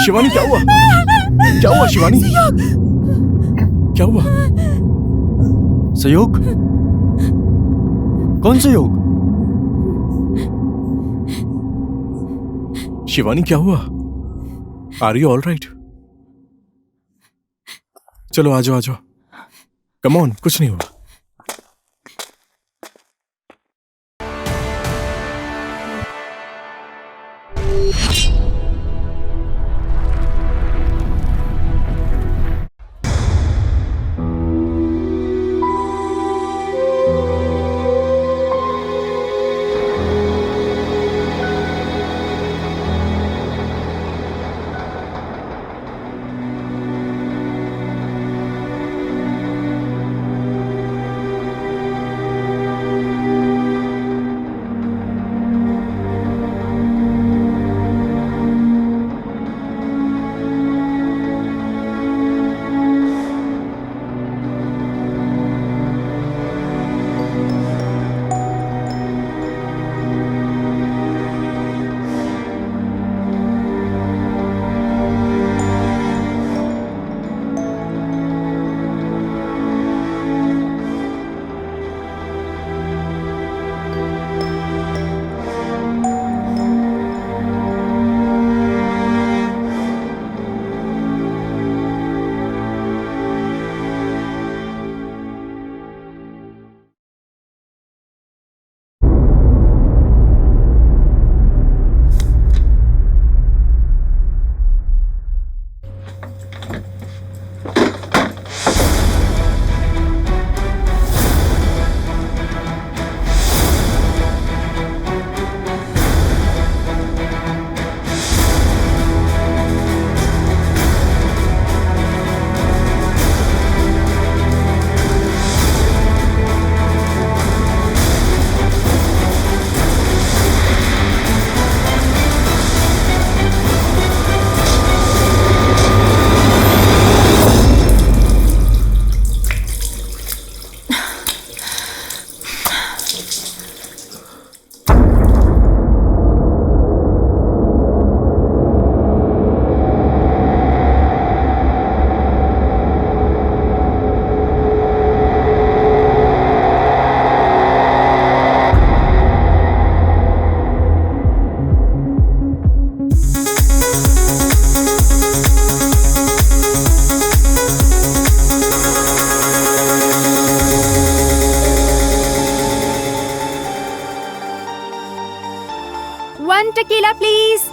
शिवानी क्या हुआ? क्या हुआ शिवानी? क्या हुआ? सहयोग? कौन सहयोग? शिवानी क्या हुआ? Are you all right? चलो आ जाओ आ जाओ। कम ऑन, कुछ नहीं हुआ। One tequila, please.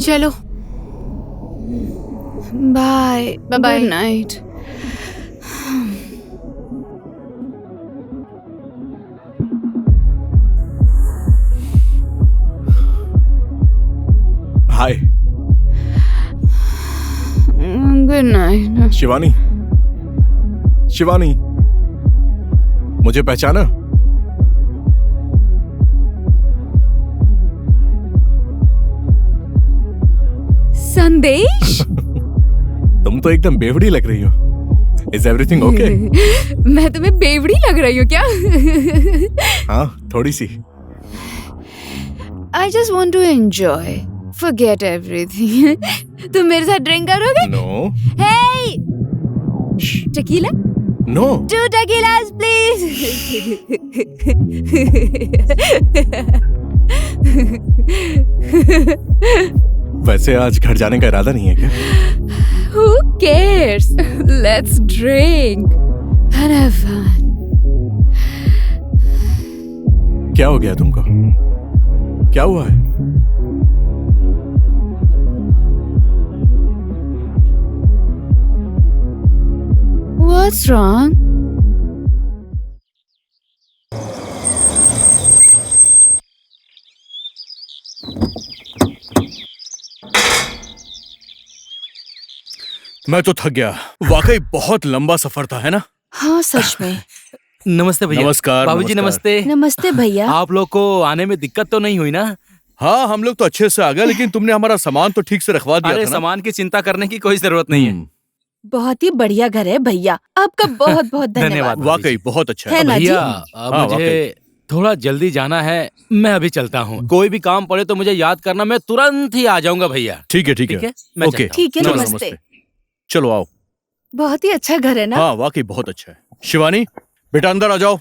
चलो Bye. Bye Bye. Good night. Hi good night. Shivani. Shivani, मुझे पहचाना? संदेश? तुम तो एकदम बेवड़ी लग रही हो। Is everything okay? मैं तुम्हें बेवड़ी लग रही हूँ क्या? हाँ, थोड़ी सी। I just want to enjoy. Forget everything. तुम मेरे साथ ड्रिंक करोगे? No. Hey, tequila? No. 2 tequilas, please. वैसे आज घर जाने का इरादा नहीं है क्या? Who cares? Let's drink and have fun. क्या हो गया तुमको? क्या हुआ है? What's wrong? मैं तो थक गया। वाकई बहुत लंबा सफर था, है ना? हाँ सच में। नमस्ते भैया। नमस्कार। बाबूजी नमस्ते। नमस्ते भैया। आप लोग को आने में दिक्कत तो नहीं हुई ना? हाँ, हम लोग तो अच्छे से आ गए, लेकिन तुमने हमारा सामान तो ठीक से रखवा दिया अरे था ना? सामान की चिंता करने की कोई जरूरत नहीं है। बहुत ही बढ़िया घर है भैया, आपका बहुत बहुत धन्यवाद। धन्यवाद। वाकई बहुत अच्छा है है। ना जी? भैया हाँ, मुझे थोड़ा जल्दी जाना है, मैं अभी चलता हूँ। कोई भी काम पड़े तो मुझे याद करना, मैं तुरंत ही आ जाऊंगा भैया। ठीक है, ठीक ठीक है। है, मैं ओके, चलता हूँ। ठीक है, चलो, नमस्ते। चलो आओ। बहुत ही अच्छा घर है ना? हाँ, वाकई बहुत अच्छा है। शिवानी, बेटा अंदर आ जाओ।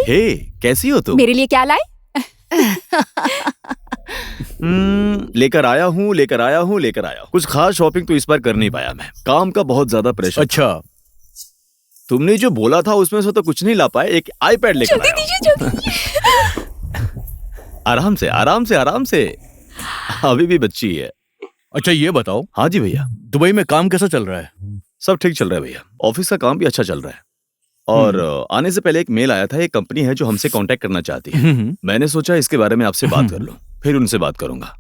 हे, कैसी हो तुम? मेरे लिए क्या लाए? लेकर आया हूँ, लेकर आया हूँ, लेकर आया हूँ। कुछ खास शॉपिंग तो इस बार कर नहीं पाया मैं, काम का बहुत ज्यादा प्रेशर। अच्छा, तुमने जो बोला था उसमें से तो कुछ नहीं ला पाए। एक आईपैड लेकर जल्दी आया हूँ। दीजिए, जल्दी। आराम से, आराम से, आराम से। अभी भी बच्ची है। अच्छा ये बताओ, हाँ जी भैया, दुबई में काम कैसा चल रहा है? सब ठीक चल रहा है भैया। ऑफिस का काम भी अच्छा चल रहा है। और आने से पहले एक मेल आया था, एक कंपनी है जो हमसे कांटेक्ट करना चाहती है। मैंने सोचा इसके बारे में आपसे बात कर लूं, फिर उनसे बात करूंगा।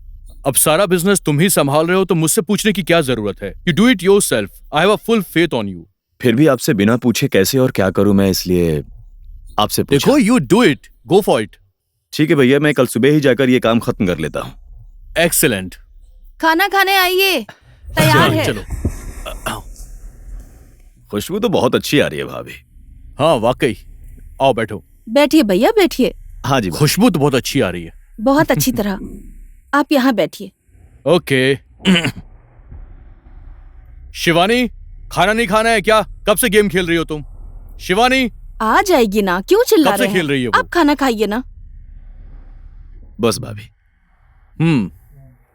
अब सारा बिजनेस तुम ही संभाल रहे हो, तो मुझसे पूछने की क्या जरूरत है? You do it yourself. I have a full faith on you. फिर भी आपसे बिना पूछे कैसे और क्या करूं मैं, इसलिए आपसे पूछा। देखो, you do it, go for it. ठीक है भैया, मैं कल सुबह ही जाकर ये काम खत्म कर लेता हूँ। एक्सीलेंट। खाना खाने आइए, तैयार है। चलो। खुशबू तो बहुत अच्छी आ रही है भाभी। हाँ वाकई, आओ बैठो। बैठिए भैया बैठिए। हाँ जी। खुशबू तो बहुत अच्छी आ रही है। बहुत अच्छी तरह। आप यहाँ बैठिए। ओके। शिवानी, खाना नहीं खाना है क्या? कब से गेम खेल रही हो तुम? शिवानी, आ जाएगी ना, क्यों चिल्ला कब से रहे हैं? खेल रही है वो? आप खाना खाइए ना। बस भाभी।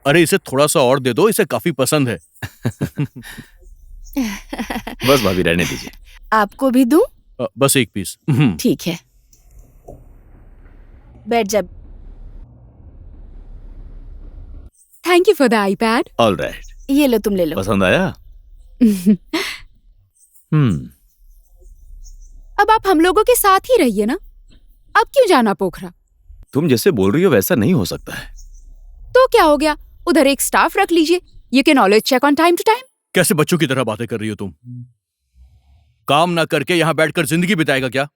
अरे इसे थोड़ा सा और दे दो, इसे काफी पसंद है। बस भाभी, रहने दीजिए। आपको भी दूं? बस एक पीस। ठीक है, बैठ जा। Thank you for the iPad. All right. ये लो, तुम ले लो। पसंद आया? अब आप हम लोगों के साथ ही रहिए ना, अब क्यों जाना पोखरा? तुम जैसे बोल रही हो वैसा नहीं हो सकता है। तो क्या हो गया, उधर एक स्टाफ रख लीजिए। You can always check on time to time. कैसे बच्चों की तरह बातें कर रही हो तुम? काम ना करके यहाँ बैठकर जिंदगी बिताएगा क्या?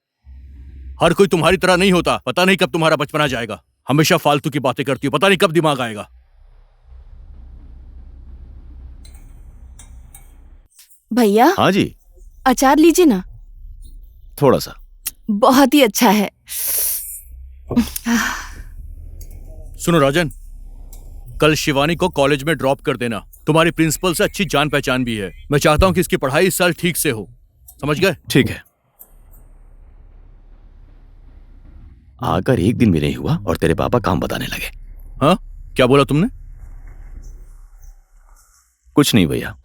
हर कोई तुम्हारी तरह नहीं होता। पता नहीं कब तुम्हारा बचपना जाएगा। हमेशा फालतू की बातें करती हो, पता नहीं कब दिमाग आएगा। भैया, हाँ जी। अचार लीजिए ना। थोड़ा सा। बहुत ही अच्छा है। सुनो राजन, कल शिवानी को कॉलेज में ड्रॉप कर देना। तुम्हारी प्रिंसिपल से अच्छी जान पहचान भी है। मैं चाहता हूं कि इसकी पढ़ाई इस साल ठीक से हो। समझ गए? ठीक है। आकर एक दिन भी नहीं हुआ और तेरे पापा काम बताने लगे। हाँ, क्या बोला तुमने? कुछ नहीं भैया।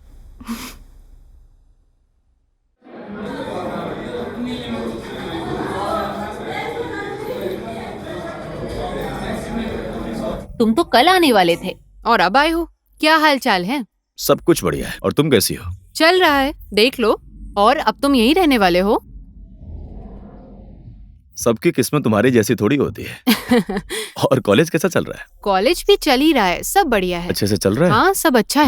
तुम तो कल आने वाले थे और अब आए हो। क्या हाल चाल है? सब कुछ बढ़िया है। और तुम कैसी हो? चल रहा है, देख लो। और अब तुम यहीं रहने वाले हो? सबकी किस्मत तुम्हारी जैसी थोड़ी होती है। और कॉलेज कैसा चल रहा है? कॉलेज भी चल ही रहा है, सब बढ़िया है। अच्छे से चल रहा है? हाँ, सब अच्छा है।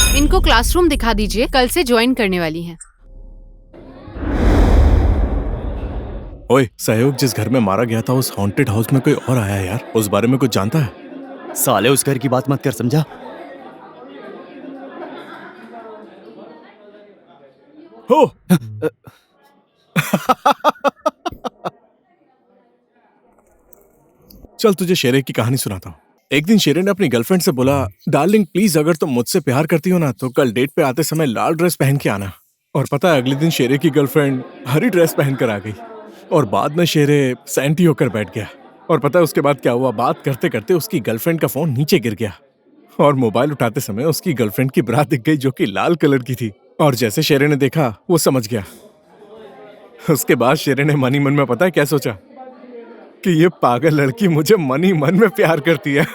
इनको क्लासरूम दिखा दीजिए, कल से ज्वाइन करने वाली हैं। ओए, सहयोग जिस घर में मारा गया था उस हॉन्टेड हाउस में कोई और आया है यार। उस बारे में कुछ जानता है? साले उस घर की बात मत कर, समझा? हो। चल तुझे शेरे की कहानी सुनाता हूँ। एक दिन शेरे ने अपनी गर्लफ्रेंड से बोला, डार्लिंग प्लीज अगर तुम मुझसे प्यार करती हो ना तो कल डेट पे आते समय लाल ड्रेस पहन के आना। और पता है अगले दिन शेरे की गर्लफ्रेंड हरी ड्रेस पहन कर आ गई और बाद में शेरे सैंटी होकर बैठ गया। और पता है उसके बाद क्या हुआ? बात करते करते उसकी गर्लफ्रेंड का फोन नीचे गिर गया और मोबाइल उठाते समय उसकी गर्लफ्रेंड की ब्रा दिख गई जो कि लाल कलर की थी। और जैसे शेरे ने देखा वो समझ गया। उसके बाद शेरे ने मन ही मन में पता है क्या सोचा? कि ये पागल लड़की मुझे मन ही मन में प्यार करती है।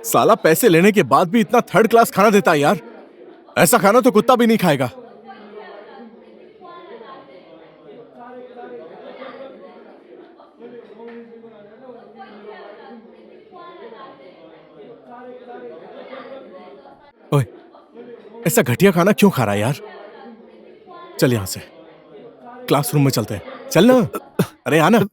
साला पैसे लेने के बाद भी इतना थर्ड क्लास खाना देता है यार। ऐसा खाना तो कुत्ता भी नहीं खाएगा। ओए, ऐसा घटिया खाना क्यों खा रहा है यार? चल यहां से क्लासरूम में चलते हैं। चल ना। अरे आना।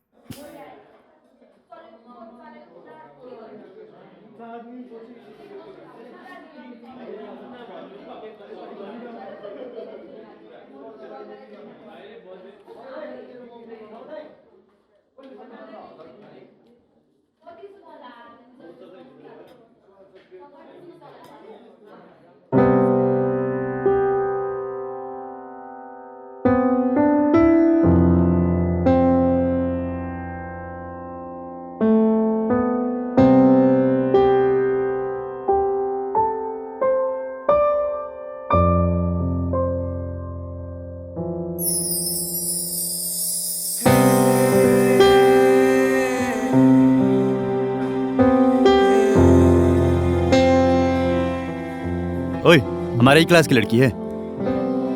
हमारे ही क्लास की लड़की है,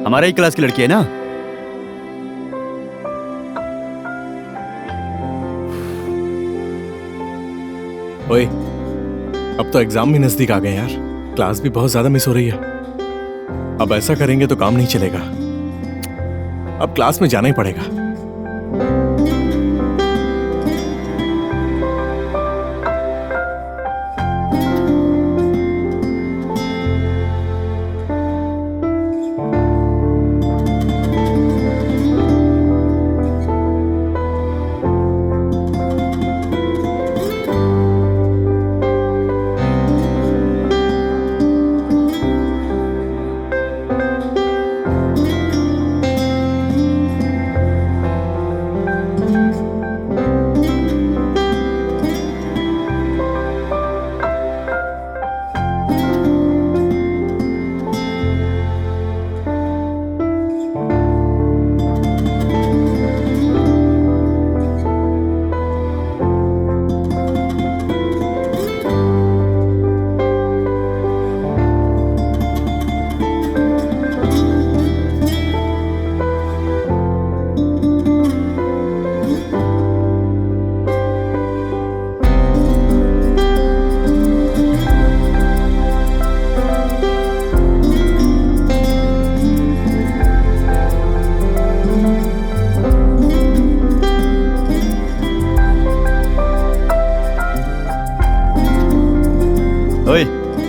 हमारे ही क्लास की लड़की है ना? ओए, अब तो एग्जाम भी नजदीक आ गए यार। क्लास भी बहुत ज्यादा मिस हो रही है। अब ऐसा करेंगे तो काम नहीं चलेगा। अब क्लास में जाना ही पड़ेगा। ओए,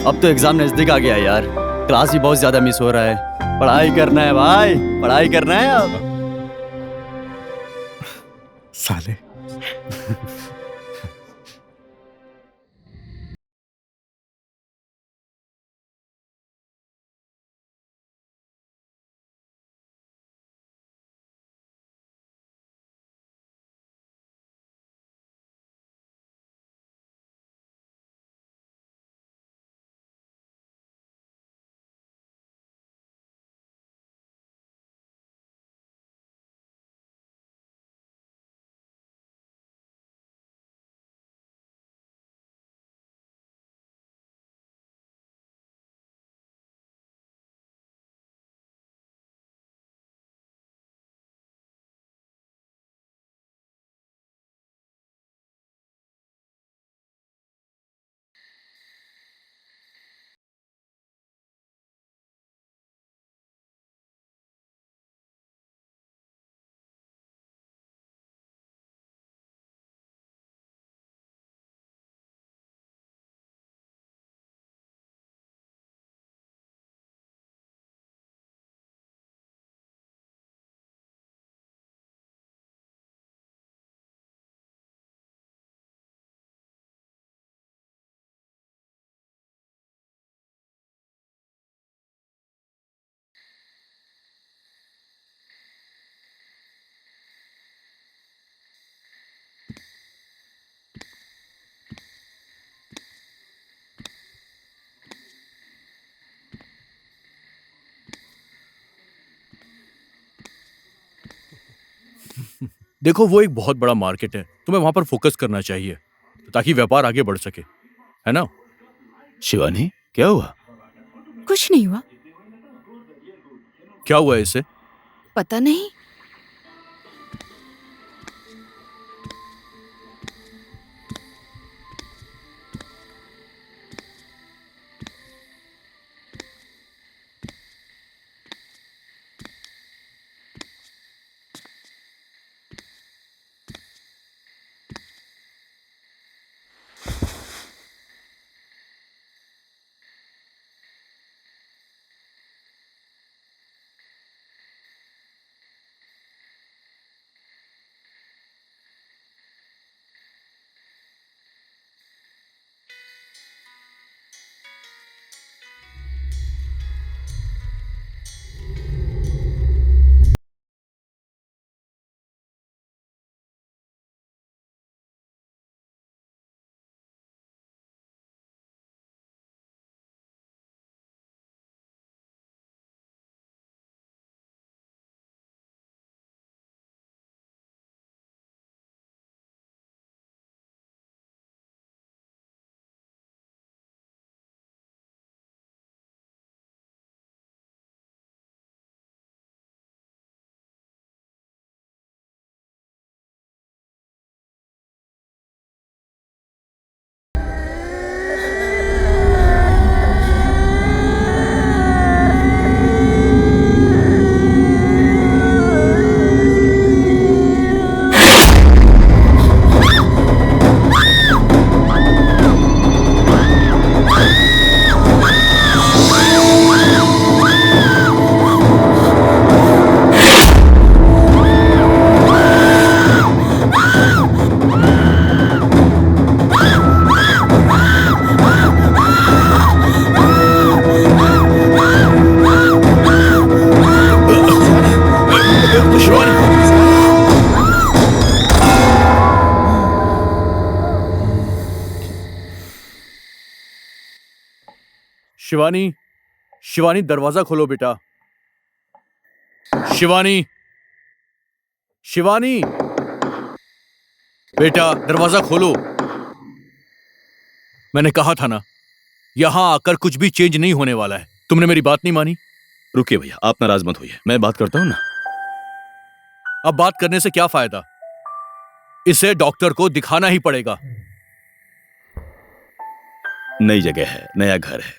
अब तो एग्जाम नजदीक आ गया यार, क्लास भी बहुत ज्यादा मिस हो रहा है। पढ़ाई करना है भाई, पढ़ाई करना है अब। साले। देखो, वो एक बहुत बड़ा मार्केट है, तुम्हें वहां पर फोकस करना चाहिए ताकि व्यापार आगे बढ़ सके, है ना? शिवानी, क्या हुआ? कुछ नहीं हुआ। क्या हुआ इससे? पता नहीं। शिवानी, शिवानी दरवाजा खोलो बेटा। शिवानी, शिवानी, बेटा दरवाजा खोलो। मैंने कहा था ना, यहां आकर कुछ भी चेंज नहीं होने वाला है। तुमने मेरी बात नहीं मानी। रुकिए भैया, आप नाराज मत होइए, मैं बात करता हूँ ना। अब बात करने से क्या फायदा? इसे डॉक्टर को दिखाना ही पड़ेगा। नई जगह है, नया घर है,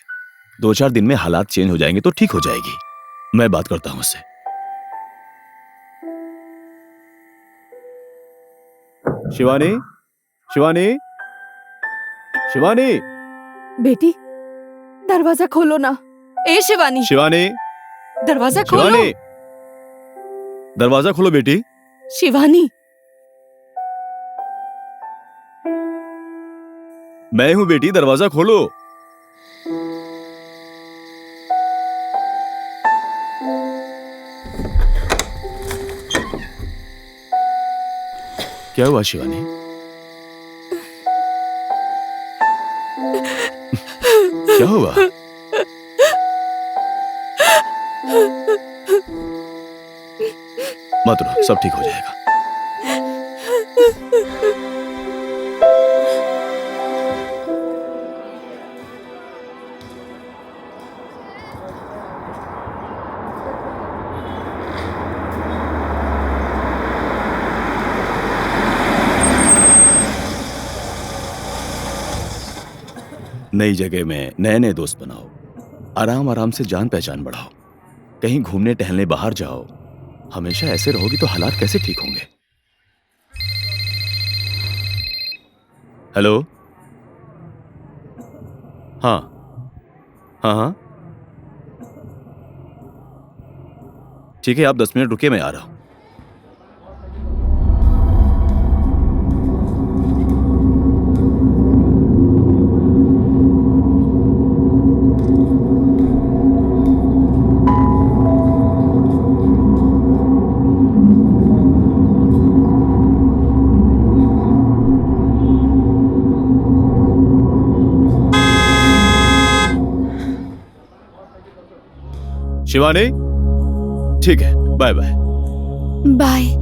2-4 दिन में हालात चेंज हो जाएंगे तो ठीक हो जाएगी। मैं बात करता हूं उससे। शिवानी, शिवानी, शिवानी, बेटी दरवाजा खोलो ना। ए शिवानी, शिवानी, दरवाजा खोलो। शिवानी, दरवाजा खोलो बेटी। शिवानी, मैं हूं बेटी, दरवाजा खोलो। क्या हुआ शिवानी? क्या हुआ? मत रो, सब ठीक हो जाएगा। नई जगह में नए नए दोस्त बनाओ, आराम आराम से जान पहचान बढ़ाओ, कहीं घूमने टहलने बाहर जाओ। हमेशा ऐसे रहोगी तो हालात कैसे ठीक होंगे? हेलो, हाँ हाँ हाँ, ठीक है, आप 10 मिनट रुकिए, मैं आ रहा हूं। शिवानी, ठीक है, बाय बाय। बाय।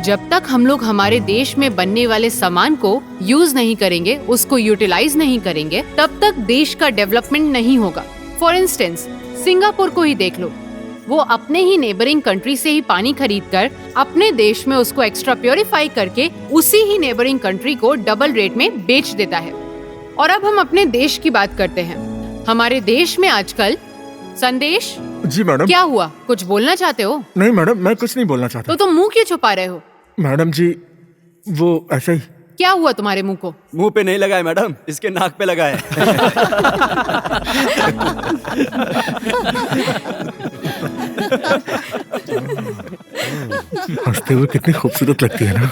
जब तक हम लोग हमारे देश में बनने वाले सामान को यूज नहीं करेंगे, उसको यूटिलाइज नहीं करेंगे, तब तक देश का डेवलपमेंट नहीं होगा। फॉर इंस्टेंस, सिंगापुर को ही देख लो। वो अपने ही नेबरिंग कंट्री से ही पानी खरीद कर अपने देश में उसको एक्स्ट्रा प्योरीफाई करके उसी ही नेबरिंग कंट्री को डबल रेट में बेच देता है। और अब हम अपने देश की बात करते हैं। हमारे देश में आजकल संदेश। जी मैडम। क्या हुआ, कुछ बोलना चाहते हो? नहीं मैडम, मैं कुछ नहीं बोलना चाहता। तो तुम मुंह क्यों छुपा रहे हो? मैडम जी, वो ऐसा ही। क्या हुआ तुम्हारे मुंह को? मुंह पे नहीं लगा है मैडम, इसके नाक पे लगा है। हंसते हुए कितनी खूबसूरत लगती है ना।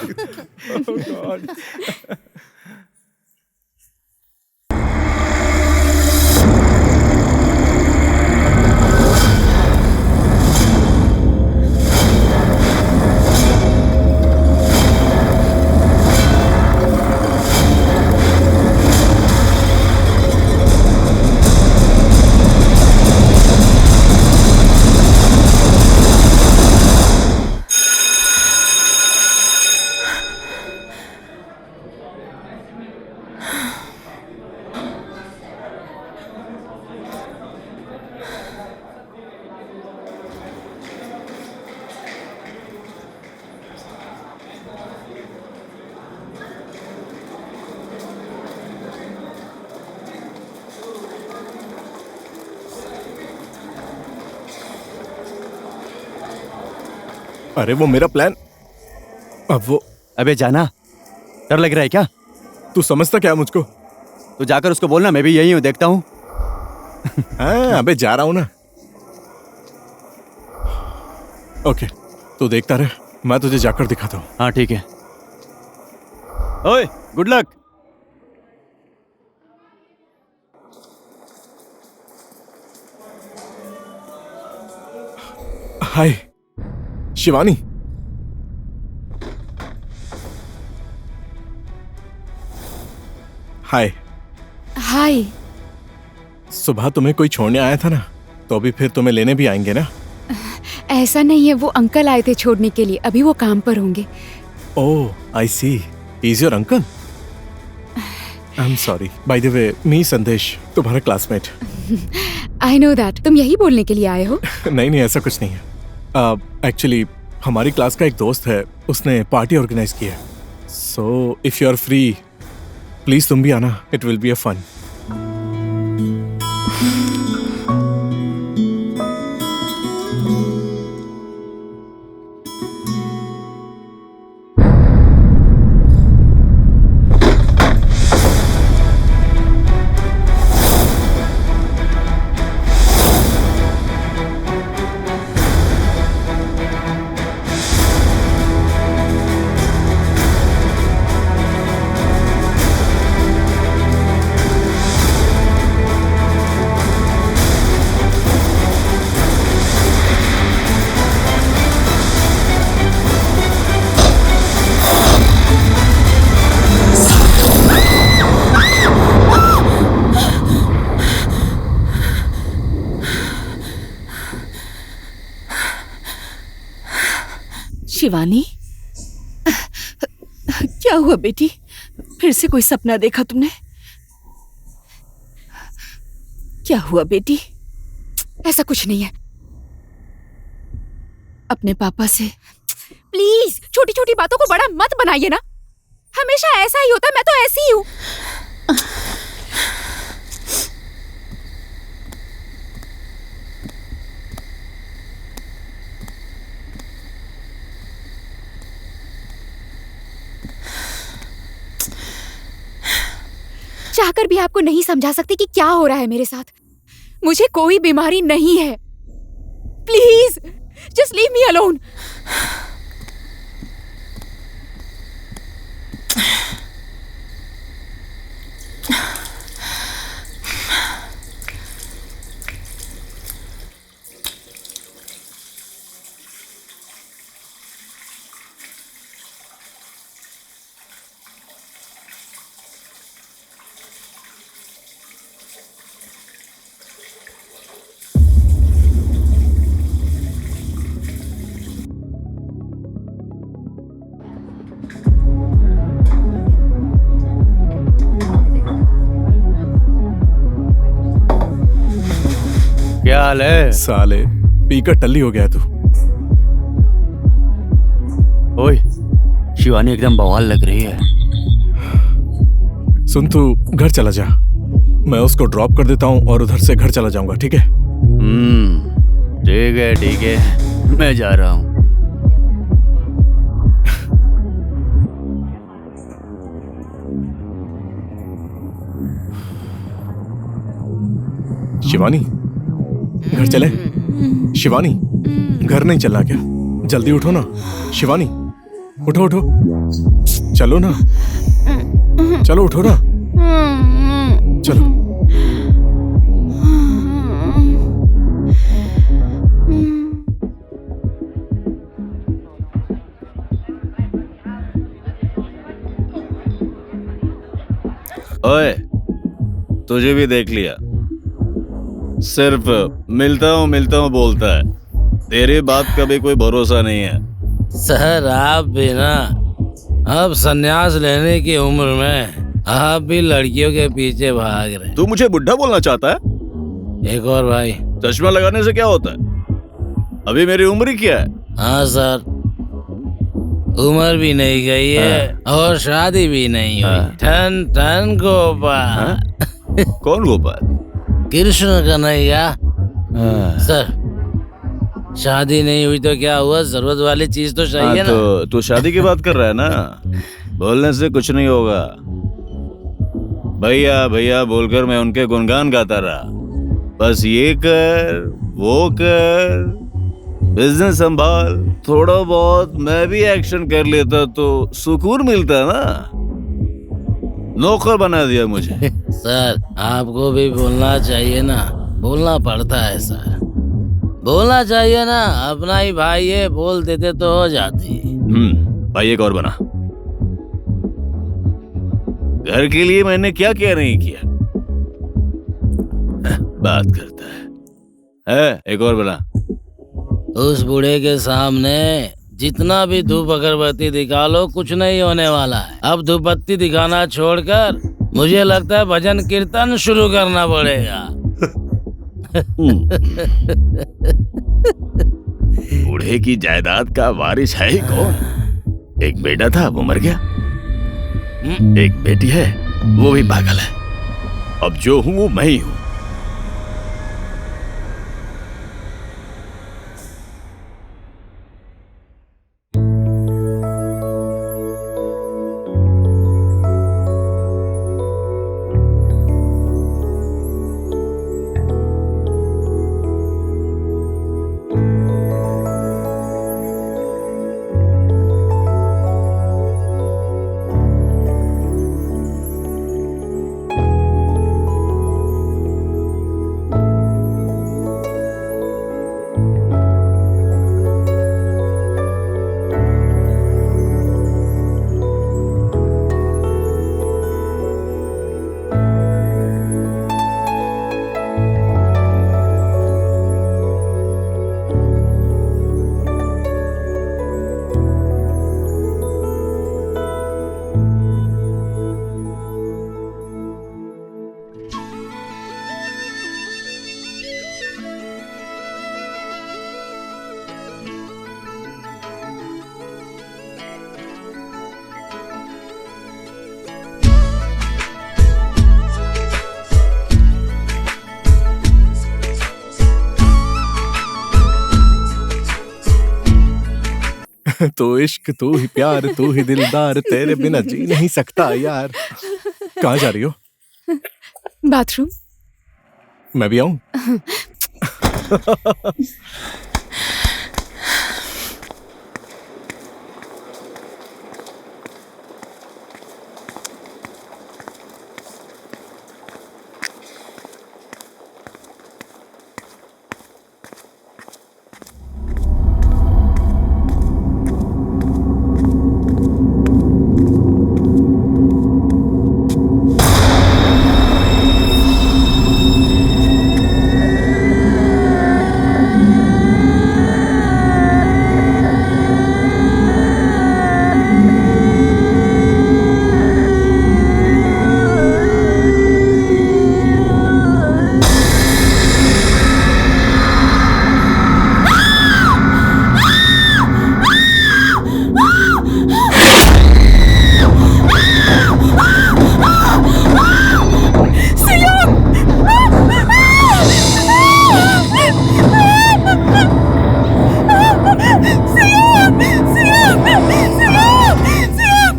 अरे वो मेरा प्लान, अब वो। अबे जाना, डर लग रहा है क्या? तू समझता क्या मुझको? तो जाकर उसको बोलना मैं भी यही हूँ, देखता हूँ। हाँ, अबे जा रहा हूँ ना। ओके, तो देखता रहे, मैं तुझे जाकर दिखाता हूँ। हाँ ठीक है। ओए, गुड लक। हाय शिवानी। हाय। हाय। सुबह तुम्हें कोई छोड़ने आया था ना, तो अभी फिर तुम्हें लेने भी आएंगे ना? ऐसा नहीं है, वो अंकल आए थे छोड़ने के लिए, अभी वो काम पर होंगे। Oh I see, is your uncle? I am sorry, by the way me Sandesh, तुम्हारा क्लासमेट। I know that. तुम यही बोलने के लिए आए हो? नहीं नहीं, ऐसा कुछ नहीं है। एक्चुअली हमारी क्लास का एक दोस्त है, उसने पार्टी ऑर्गेनाइज की है। So if you are free please तुम भी आना, it will be a fun. Shivani, क्या हुआ बेटी? फिर से कोई सपना देखा तुमने? क्या हुआ बेटी? ऐसा कुछ नहीं है। अपने पापा से प्लीज छोटी छोटी बातों को बड़ा मत बनाइए ना, हमेशा ऐसा ही होता है, मैं तो ऐसी ही हूँ। चाहकर भी आपको नहीं समझा सकती कि क्या हो रहा है मेरे साथ। मुझे कोई बीमारी नहीं है। Please just leave me alone. क्या हाल है? साले पीकर टल्ली हो गया तू। ओए, शिवानी एकदम बवाल लग रही है। सुन, तू घर चला जा, मैं उसको ड्रॉप कर देता हूँ और उधर से घर चला जाऊंगा, ठीक है? ठीक है, मैं जा रहा हूँ। शिवानी, घर चले? शिवानी, घर नहीं चलना क्या? जल्दी उठो ना शिवानी, उठो उठो, चलो ना, चलो उठो ना, चलो। ओए, तुझे भी देख लिया, सिर्फ मिलता हूँ बोलता है। तेरी बात का भी कोई भरोसा नहीं है। सर, आप भी ना अब संन्यास लेने की उम्र में आप भी लड़कियों के पीछे भाग रहे। तू मुझे बुढ़ा बोलना चाहता है? एक और भाई, चश्मा लगाने से क्या होता है? अभी मेरी उम्र ही क्या है? हाँ सर, उम्र भी नहीं गई है और शादी भी नहीं हुई। ठन ठन गोपाल। कौन गोपाल? कृष्ण कन्हैया। सर, शादी नहीं हुई तो क्या हुआ, जरूरत वाली चीज तो चाहिए ना। तो तू शादी की बात कर रहा है ना? बोलने से कुछ नहीं होगा। भैया भैया बोलकर मैं उनके गुणगान गाता रहा। बस ये कर वो कर, बिजनेस संभाल, थोड़ा बहुत मैं भी एक्शन कर लेता तो सुकून मिलता ना। नौकर बना दिया मुझे। सर, आपको भी बोलना चाहिए ना, बोलना पड़ता है सर। बोलना चाहिए ना, अपना ही भाई है, बोल देते तो हो जाती। भाई एक और बना। घर के लिए मैंने क्या क्या नहीं किया। बात करता है एक और बना। उस बूढ़े के सामने जितना भी धूप अगरबत्ती दिखा लो कुछ नहीं होने वाला है। अब धूप बत्ती दिखाना छोड़कर मुझे लगता है भजन कीर्तन शुरू करना पड़ेगा। बूढ़े की जायदाद का वारिस है ही कौन? एक बेटा था वो मर गया, एक बेटी है वो भी पागल है। अब जो हूं वो मैं ही हूं। तो इश्क तू ही प्यार तू ही दिलदार, तेरे बिना जी नहीं सकता यार। कहाँ जा रही हो? बाथरूम। मैं भी आऊं?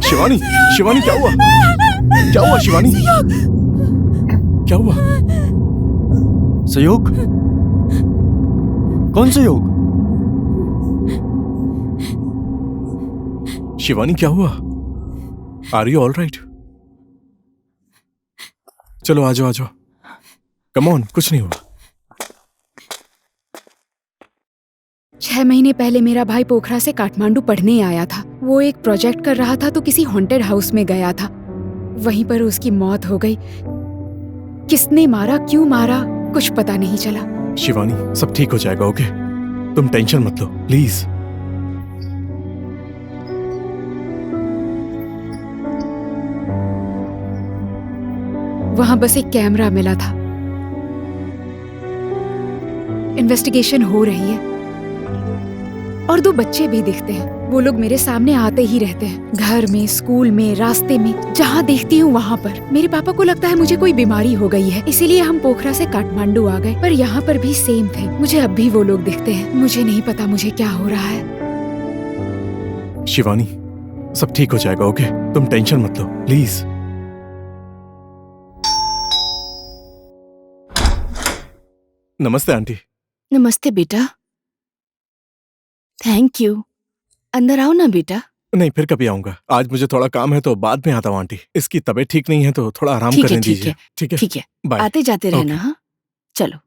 शिवानी, शिवानी क्या हुआ? क्या हुआ शिवानी? क्या हुआ? सहयोग? कौन सहयोग? शिवानी क्या हुआ? Are you all right? चलो आ जाओ आ जाओ। कम ऑन, कुछ नहीं हुआ। 6 महीने पहले मेरा भाई पोखरा से काठमांडू पढ़ने आया था। वो एक प्रोजेक्ट कर रहा था तो किसी हॉन्टेड हाउस में गया था। वहीं पर उसकी मौत हो गई। किसने मारा, क्यों मारा, कुछ पता नहीं चला। शिवानी सब ठीक हो जाएगा, ओके? तुम टेंशन मत लो प्लीज। वहां बस एक कैमरा मिला था। इन्वेस्टिगेशन हो रही है और 2 बच्चे भी दिखते हैं। वो लोग मेरे सामने आते ही रहते हैं, घर में, स्कूल में, रास्ते में, जहाँ देखती हूँ वहाँ पर। मेरे पापा को लगता है मुझे कोई बीमारी हो गई है, इसीलिए हम पोखरा से काठमांडू आ गए। पर यहाँ पर भी सेम थे। मुझे अब भी वो लोग दिखते हैं। मुझे नहीं पता मुझे क्या हो रहा है। शिवानी सब ठीक हो जाएगा, ओके? तुम टेंशन मत लो प्लीज। नमस्ते आंटी। नमस्ते बेटा। Thank you. अंदर आओ ना बेटा। नहीं, फिर कभी आऊंगा। आज मुझे थोड़ा काम है तो बाद में आता हूँ आंटी। इसकी तबीयत ठीक नहीं है तो थोड़ा आराम ठीक है, करने ठीक दीजिए। है, ठीक है, ठीक है। बाय। आते जाते रहना। ओके। हाँ, चलो।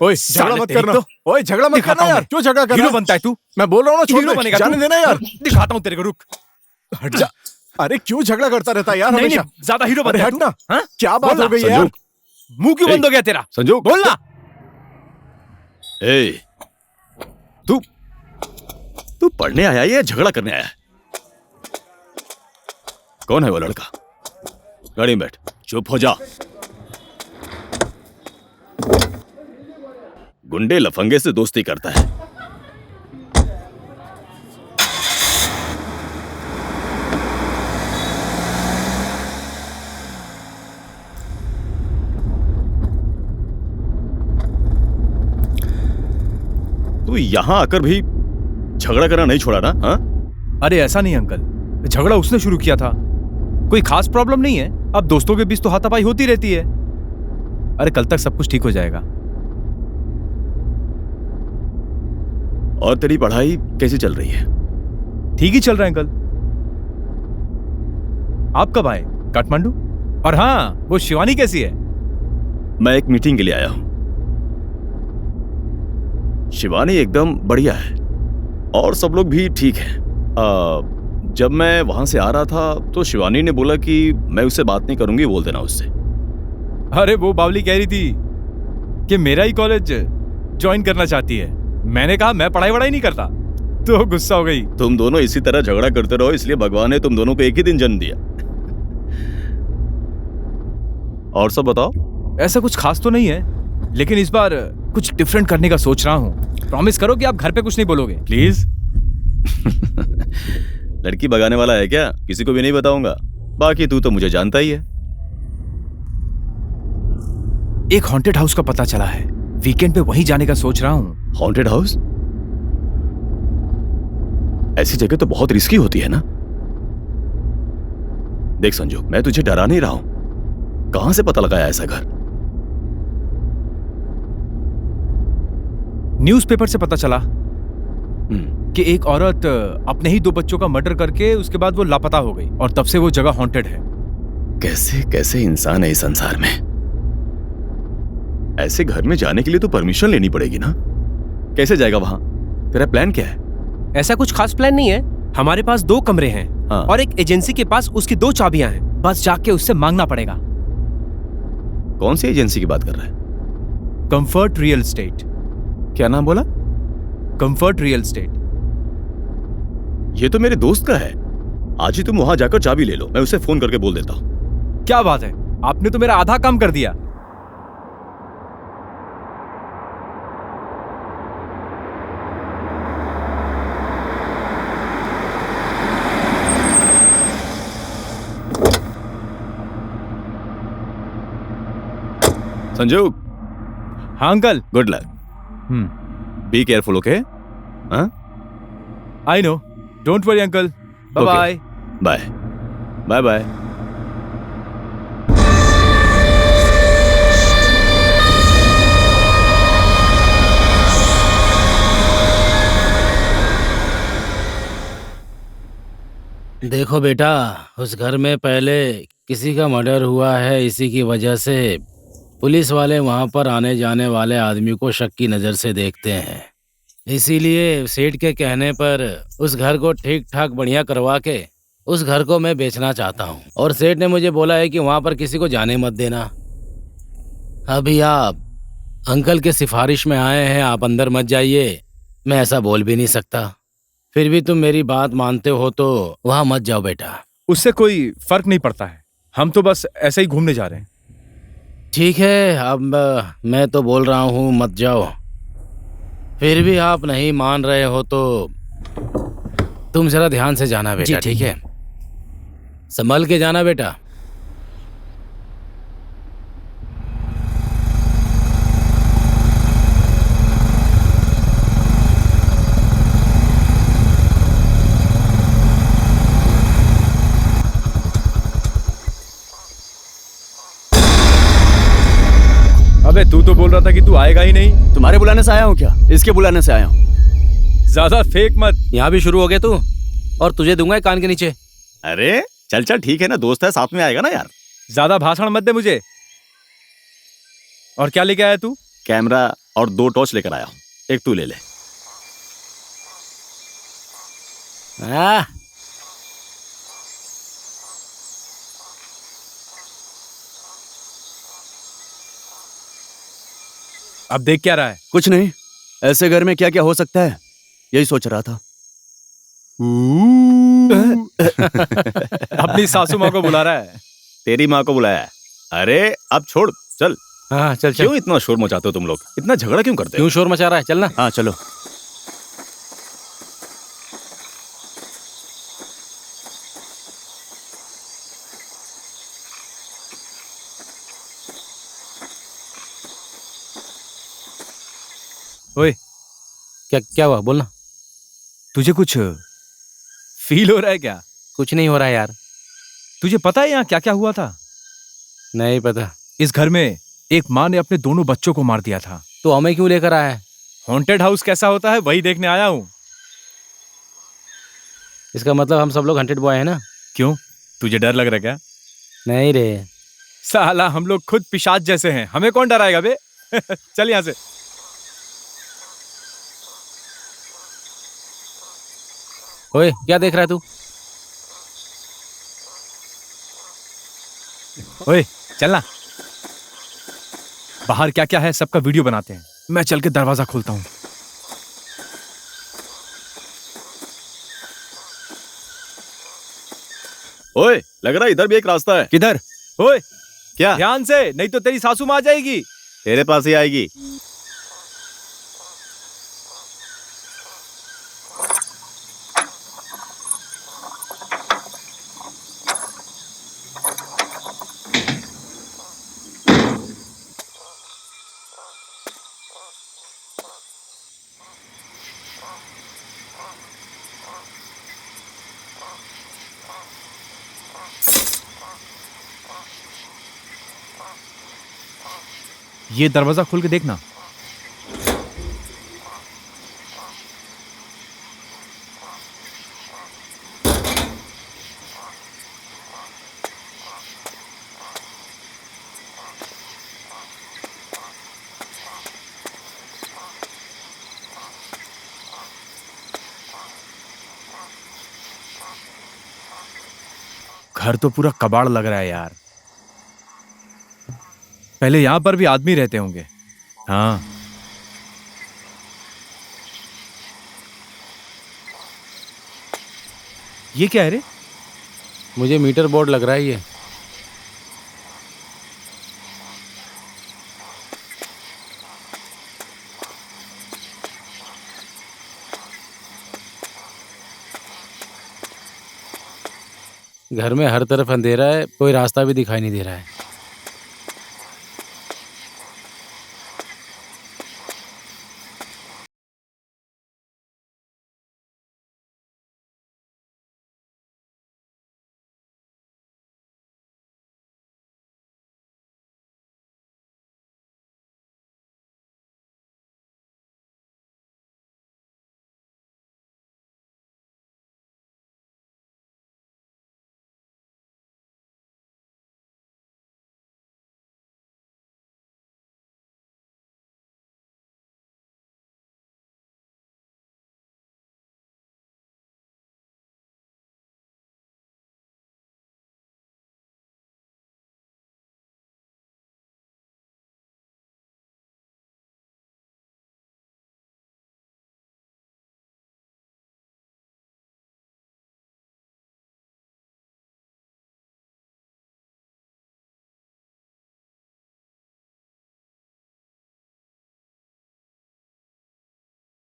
ओए झगड़ा साले मत तेरी करना। तो- ओए झगड़ा मत दिखाता करना हूं यार, मैं। क्यों झगड़ा कर हीरो रहा है? बनता है तू। मैं बोल रहा हूँ ना, छोड़ हीरो दे, बनेगा जाने तू। देना यार। दिखाता हूँ तेरे को, रुक। हट जा। अरे क्यों झगड़ा करता रहता है यार नहीं हमेशा? नहीं, ज्यादा हीरो अरे बनता है हट तू। ना, हाँ? क्या बात बोलना, हो गई है यार? संजू, मुंह क्यों ए, बंद हो गया तेरा? संजू बोलना। ए, तू तू पढ़ने आया है या झगड़ा करने आया है? कौन है वो लड़का? गाड़ी में बैठ, चुप हो जा। गुंडे लफंगे से दोस्ती करता है। तू यहां आकर भी झगड़ा करना नहीं छोड़ा ना? हाँ? अरे ऐसा नहीं अंकल, झगड़ा उसने शुरू किया था। कोई खास प्रॉब्लम नहीं है, अब दोस्तों के बीच तो हाथापाई होती रहती है। अरे कल तक सब कुछ ठीक हो जाएगा। और तेरी पढ़ाई कैसी चल रही है? ठीक ही चल रहा है अंकल। आप कब आए काठमांडू? और हाँ, वो शिवानी कैसी है? मैं एक मीटिंग के लिए आया हूं। शिवानी एकदम बढ़िया है और सब लोग भी ठीक है। जब मैं वहां से आ रहा था तो शिवानी ने बोला कि मैं उससे बात नहीं करूंगी, बोल देना उससे। अरे वो बावली कह रही थी कि मेरा ही कॉलेज ज्वाइन करना चाहती है। मैंने कहा मैं पढ़ाई वढ़ाई नहीं करता, तो गुस्सा हो गई। तुम दोनों इसी तरह झगड़ा करते रहो, इसलिए भगवान ने तुम दोनों को एक ही दिन जन्म दिया। और सब बताओ। ऐसा कुछ खास तो नहीं है, लेकिन इस बार कुछ डिफरेंट करने का सोच रहा हूँ। प्रॉमिस करो कि आप घर पे कुछ नहीं बोलोगे, प्लीज। लड़की भगाने वाला है क्या? किसी को भी नहीं बताऊंगा। बाकी तू तो मुझे जानता ही है। एक हॉन्टेड हाउस का पता चला है, वीकेंड पे वहीं जाने का सोच रहा हूँ। Haunted house? ऐसी जगह तो बहुत रिस्की होती है ना? देख संजू, मैं तुझे डरा नहीं रहा हूं। कहां से पता लगाया ऐसा घर? न्यूज़पेपर से पता चला कि एक औरत अपने ही 2 बच्चों का मर्डर करके उसके बाद वो लापता हो गई, और तब से वो जगह हॉन्टेड है। कैसे कैसे इंसान है इस संसार में? ऐसे घर में जाने के लिए तो परमिशन लेनी पड़ेगी ना? कैसे जाएगा वहां? तेरा प्लान क्या है? ऐसा कुछ खास प्लान नहीं है। हमारे पास 2 कमरे हैं। हाँ। और एक एजेंसी के पास उसकी 2 चाबियां हैं। बस जाके उससे मांगना पड़ेगा। कौन सी एजेंसी की बात कर रहा है? Comfort real estate. क्या नाम बोला? Comfort real estate. ये तो मेरे दोस्त का है। आज ही तुम वहां जाकर चाबी ले लो, मैं उसे फोन करके बोल देता हूं। क्या बात है, आपने तो मेरा आधा काम कर दिया। संजू। हाँ uncle. Good luck. Be careful, okay? हाँ? I know, don't worry uncle. Bye bye. Bye bye bye. देखो बेटा, उस घर में पहले किसी का मर्डर हुआ है। इसी की वजह से पुलिस वाले वहां पर आने जाने वाले आदमी को शक की नज़र से देखते हैं। इसीलिए सेठ के कहने पर उस घर को ठीक ठाक बढ़िया करवा के उस घर को मैं बेचना चाहता हूँ। और सेठ ने मुझे बोला है कि वहां पर किसी को जाने मत देना। अभी आप अंकल के सिफारिश में आए हैं, आप अंदर मत जाइए। मैं ऐसा बोल भी नहीं सकता। फिर भी तुम मेरी बात मानते हो तो वहां मत जाओ बेटा। उससे कोई फर्क नहीं पड़ता है, हम तो बस ऐसे ही घूमने जा रहे हैं। ठीक है, अब मैं तो बोल रहा हूँ मत जाओ। फिर भी आप नहीं मान रहे हो तो तुम जरा ध्यान से जाना बेटा, ठीक है? संभल के जाना बेटा। अबे तू तो बोल रहा था कि तू आएगा ही नहीं। तुम्हारे बुलाने से आया हूँ क्या? इसके बुलाने से आया हूँ। ज्यादा फेक मत। यहाँ भी शुरू हो गया तू, और तुझे दूंगा कान के नीचे। अरे चल चल, ठीक है ना, दोस्त है, साथ में आएगा ना यार। ज्यादा भाषण मत दे मुझे। और क्या लेके आया तू? कैमरा और 2 टॉर्च लेकर आया हूं, एक तू ले ले। हाँ? अब देख क्या रहा है? कुछ नहीं, ऐसे घर में क्या क्या हो सकता है यही सोच रहा था। अपनी सासू माँ को बुला रहा है। तेरी माँ को बुलाया है। अरे अब छोड़, चल। हाँ चल चल। क्यों इतना शोर मचाते हो तुम लोग? इतना झगड़ा क्यों करते हो? क्यों शोर मचा रहा है? चल ना। हाँ चलो। ओए, क्या क्या हुआ? बोलना। तुझे कुछ फील हो रहा है क्या? कुछ नहीं हो रहा है यार। तुझे पता है यहाँ क्या क्या हुआ था? नहीं पता। इस घर में एक माँ ने अपने दोनों बच्चों को मार दिया था। तो हमें क्यों लेकर आया है? हॉन्टेड हाउस कैसा होता है वही देखने आया हूँ। इसका मतलब हम सब लोग हंटेड बॉय है ना? क्यों, तुझे डर लग रहा है क्या? नहीं रे। साला हम लोग खुद पिशाच जैसे हैं, हमें कौन डराएगा बे? चल यहाँ से। ओए क्या देख रहा है तू? ओए चलना, बाहर क्या क्या है सबका वीडियो बनाते हैं। मैं चल के दरवाजा खोलता हूँ। ओए, लग रहा है इधर भी एक रास्ता है। किधर? ओए क्या? ध्यान से, नहीं तो तेरी सासू माँ आ जाएगी। तेरे पास ही आएगी। ये दरवाजा खोल के देखना। घर तो पूरा कबाड़ लग रहा है यार। पहले यहां पर भी आदमी रहते होंगे। हाँ, ये क्या है रे? मुझे मीटर बोर्ड लग रहा है ये। घर में हर तरफ अंधेरा है, कोई रास्ता भी दिखाई नहीं दे रहा है।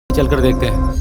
चलकर देखते हैं।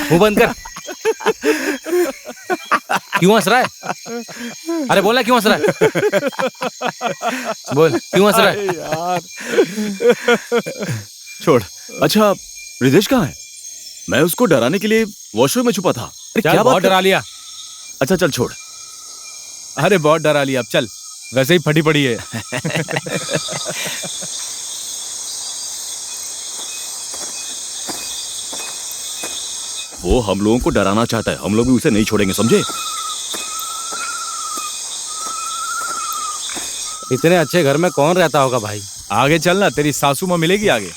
मुंह बंद कर। क्यों हंस रहा है? अरे बोला क्यों हंस रहा है? बोल क्यों हंस रहा है? यार छोड़। अच्छा रिदेश कहाँ है? मैं उसको डराने के लिए वॉशरूम में छुपा था। अरे चल, क्या बहुत बात डरा लिया। अच्छा चल छोड़। अरे बहुत डरा लिया, अब चल, वैसे ही फटी पड़ी है। वो हम लोगों को डराना चाहता है, हम लोग भी उसे नहीं छोड़ेंगे, समझे? इतने अच्छे घर में कौन रहता होगा भाई? आगे चलना, तेरी सासू माँ मिलेगी आगे।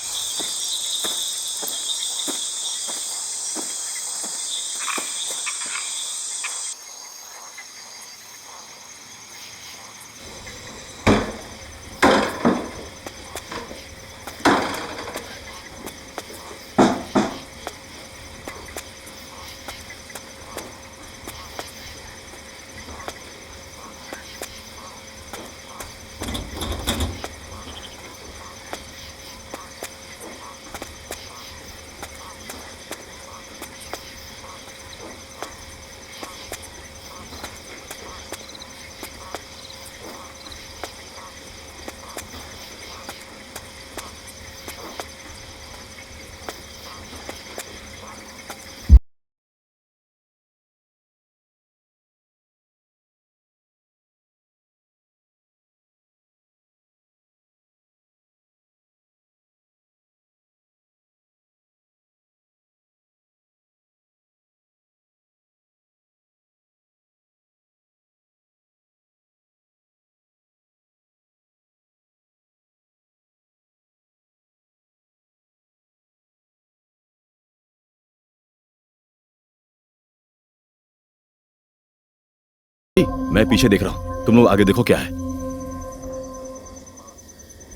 मैं पीछे देख रहा हूँ, तुम लोग आगे देखो क्या है।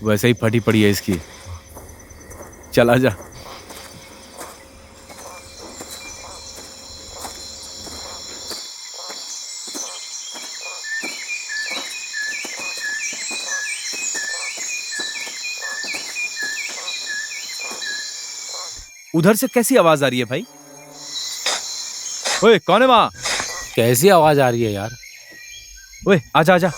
वैसे ही फटी पड़ी है इसकी। चला जा। उधर से कैसी आवाज आ रही है भाई? ओए कौन है वहां? कैसी आवाज आ रही है यार? ओए आजा आजा।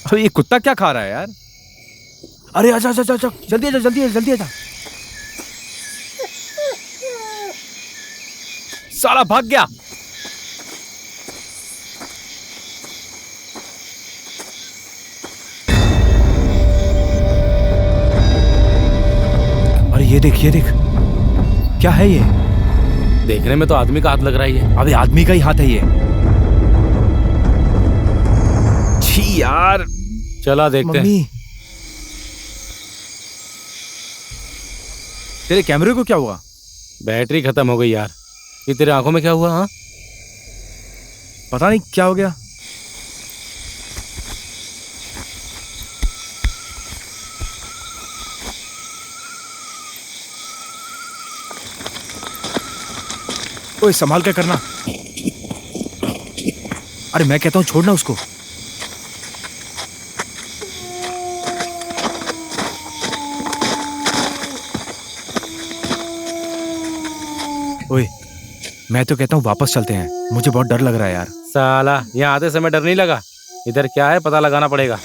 अरे ये कुत्ता क्या खा रहा है यार? अरे आजा आजा आजा, जल्दी आजा जल्दी आजा जल्दी आजा। साला भाग गया। अरे ये देख क्या है ये? देखने में तो आदमी का हाथ लग रहा है। अबे आदमी का ही हाथ है ये। छी यार। चला देखते हैं। मम्मी, तेरे कैमरे को क्या हुआ? बैटरी खत्म हो गई यार। ये तेरे आंखों में क्या हुआ? हाँ पता नहीं क्या हो गया। ओए संभाल के करना। अरे मैं कहता हूं छोड़ना उसको। ओए मैं तो कहता हूँ वापस चलते हैं, मुझे बहुत डर लग रहा है यार। साला यहाँ आते समय डर नहीं लगा? इधर क्या है पता लगाना पड़ेगा।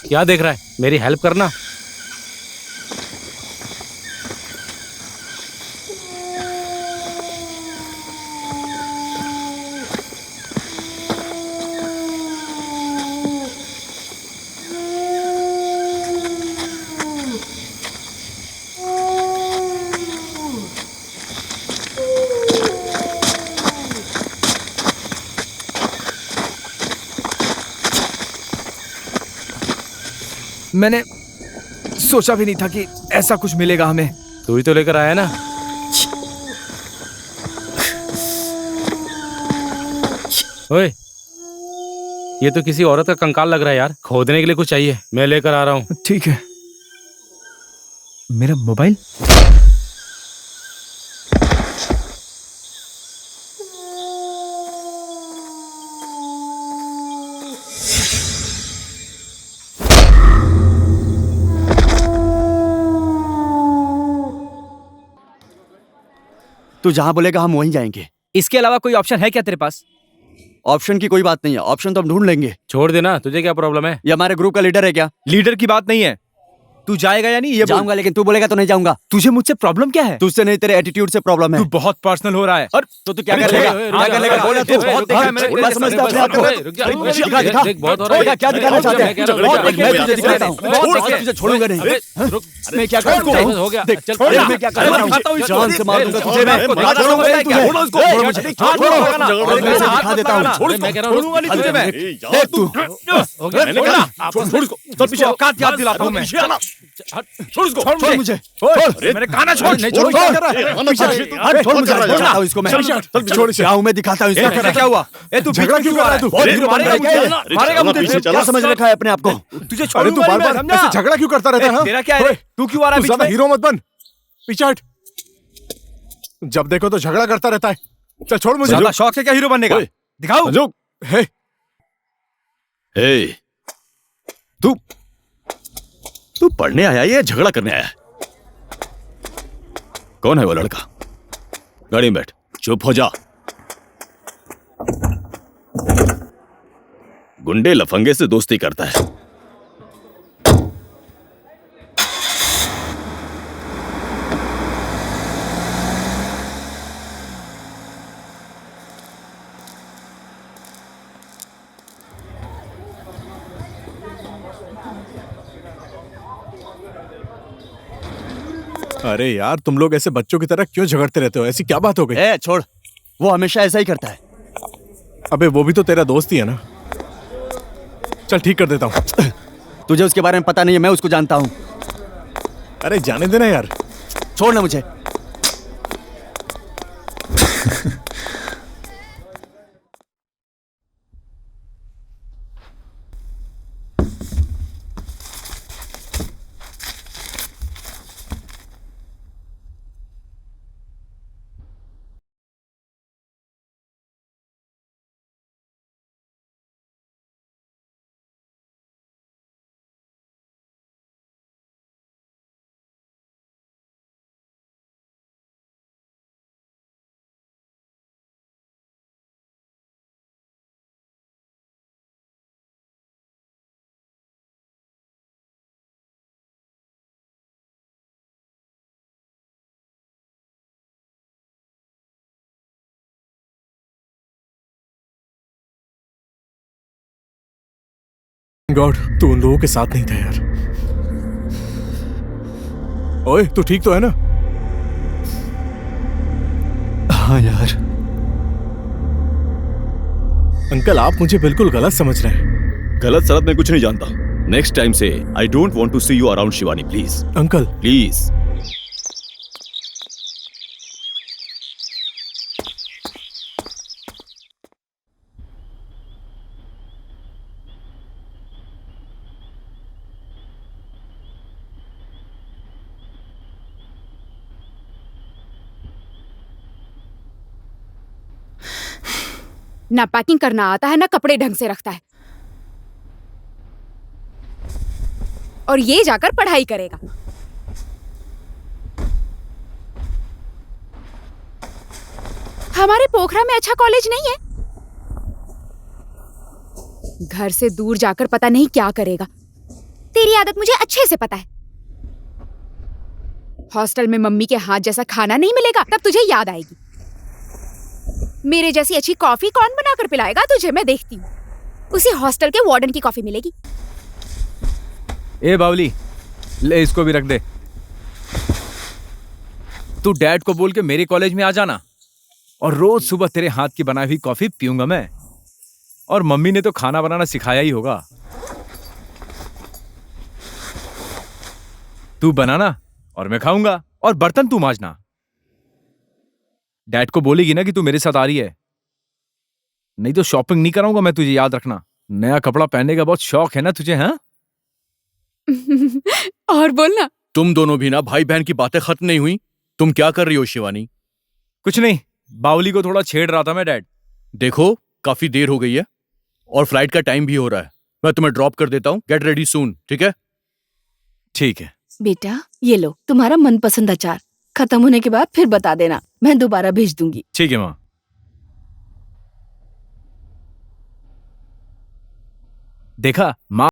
क्या देख रहा है? मेरी हेल्प करना। मैंने सोचा भी नहीं था कि ऐसा कुछ मिलेगा हमें। तू ही तो लेकर आया ना। ओए, ये तो किसी औरत का कंकाल लग रहा है यार। खोदने के लिए कुछ चाहिए, मैं लेकर आ रहा हूँ। ठीक है। मेरा मोबाइल? तू जहां बोलेगा हम वहीं जाएंगे। इसके अलावा कोई ऑप्शन है क्या तेरे पास? ऑप्शन की कोई बात नहीं है, ऑप्शन तो हम ढूंढ लेंगे। छोड़ देना, तुझे क्या प्रॉब्लम है? ये हमारे ग्रुप का लीडर है क्या? लीडर की बात नहीं है। तू जाएगा या नहीं ये बोल। जाऊंगा, लेकिन तू बोलेगा तो नहीं जाऊंगा। तुझे मुझसे प्रॉब्लम क्या है? तुझसे नहीं, तेरे एटीट्यूड से प्रॉब्लम है। तू बहुत पर्सनल हो रहा है। और तो तू क्या कर लेगा? क्या कर लेगा? बोला तू बहुत देखा है मैंने। क्या समझता है अपने आप को? दिखा दिखा। बहुत हो रहा है। क्या दिखाना चाहते हैं? बहुत देख, मैं तुझे दिखाता हूँ। बहुत तुझे छोड़ूंगा नहीं। मैं क्या करूँगा? हो गया, देख, चल, देख, मैं क्या कर रहा हूँ? जान से मार दूंगा तुझे मैं। मार दूंगा मैं तुझे। छोड़ उसको। छोड़ मुझे। छोड़ मैं दिखा देता हूँ। छोड़, मैं कह रहा हूँ छोड़ूंगा नहीं तुझे मैं। देख तू। हो गया, मैंने कहा छोड़ उसको। चल पीछे, औकात याद दिलाता हूँ मैं। छोड़ उसको, छोड़ मुझे। मेरे काना छोड़। नहीं छोड़। छोड़ मुझे। दिखाता हूँ इसको मैं। छोड़ क्या हूँ मैं, दिखाता हूँ इसको। क्या हुआ? ए तू झगड़ा क्यों कर रहा है? तू मारेगा मुझे। क्या समझ रखा है अपने आप को? तुझे अरे तू बार-बार ऐसे झगड़ा क्यों करता रहता है? तेरा क्या है? तू क्यों आ रहा है बीच ज्यादा में? हीरो मत बन। पीछे हट। जब देखो तो झगड़ा करता रहता है। चल छोड़ मुझे। ज्यादा शौक है क्या हीरो बनने का? दिखाओ। संजोग, हे हे, तू पढ़ने आया या झगड़ा करने आया? कौन है वो लड़का? गाड़ी में बैठ। चुप हो जा। गुंडे लफंगे से दोस्ती करता है। अरे यार, तुम लोग ऐसे बच्चों की तरह क्यों झगड़ते रहते हो? ऐसी क्या बात हो गई? ए छोड़, वो हमेशा ऐसा ही करता है। अबे वो भी तो तेरा दोस्त ही है ना। चल ठीक कर देता हूँ। तुझे उसके बारे में पता नहीं है, मैं उसको जानता हूँ। अरे जाने देना यार। छोड़ ना मुझे। गॉड, तू उन लोगों के साथ नहीं था यार। ओए, तू ठीक तो है ना? हाँ यार। अंकल, आप मुझे बिल्कुल गलत समझ रहे हैं। गलत सलत मैं कुछ नहीं जानता। नेक्स्ट टाइम से I don't want to see you around Shivani, please. Uncle please. ना पैकिंग करना आता है, ना कपड़े ढंग से रखता है, और ये जाकर पढ़ाई करेगा। हमारे पोखरा में अच्छा कॉलेज नहीं है। घर से दूर जाकर पता नहीं क्या करेगा। तेरी आदत मुझे अच्छे से पता है। हॉस्टल में मम्मी के हाथ जैसा खाना नहीं मिलेगा, तब तुझे याद आएगी। मेरे जैसी अच्छी कॉफी कौन बनाकर पिलाएगा तुझे, मैं देखती हूँ। उसी हॉस्टल के वार्डन की कॉफी मिलेगी। ए बावली, ले इसको भी रख दे। तू डैड को बोल के मेरे कॉलेज में आ जाना, और रोज सुबह तेरे हाथ की बनाई हुई कॉफी पीऊंगा मैं। और मम्मी ने तो खाना बनाना सिखाया ही होगा। तू बनाना और मैं खाऊंगा, और बर्तन तू मांजना। डैड को बोलेगी ना कि तू मेरे साथ आ रही है, नहीं तो शॉपिंग नहीं कराऊंगा मैं तुझे, याद रखना। नया कपड़ा पहनने का बहुत शौक है ना तुझे, हाँ? और बोलना। तुम दोनों भी ना, भाई बहन की बातें खत्म नहीं हुई। तुम क्या कर रही हो शिवानी? कुछ नहीं, बावली को थोड़ा छेड़ रहा था मैं डैड। देखो काफी देर हो गई है और फ्लाइट का टाइम भी हो रहा है। मैं तुम्हें ड्रॉप कर देता हूँ, गेट रेडी सून, ठीक है? ठीक है। बेटा ये लो तुम्हारा मनपसंद अचार, खत्म होने के बाद फिर बता देना, मैं दोबारा भेज दूंगी। ठीक है माँ। देखा माँ,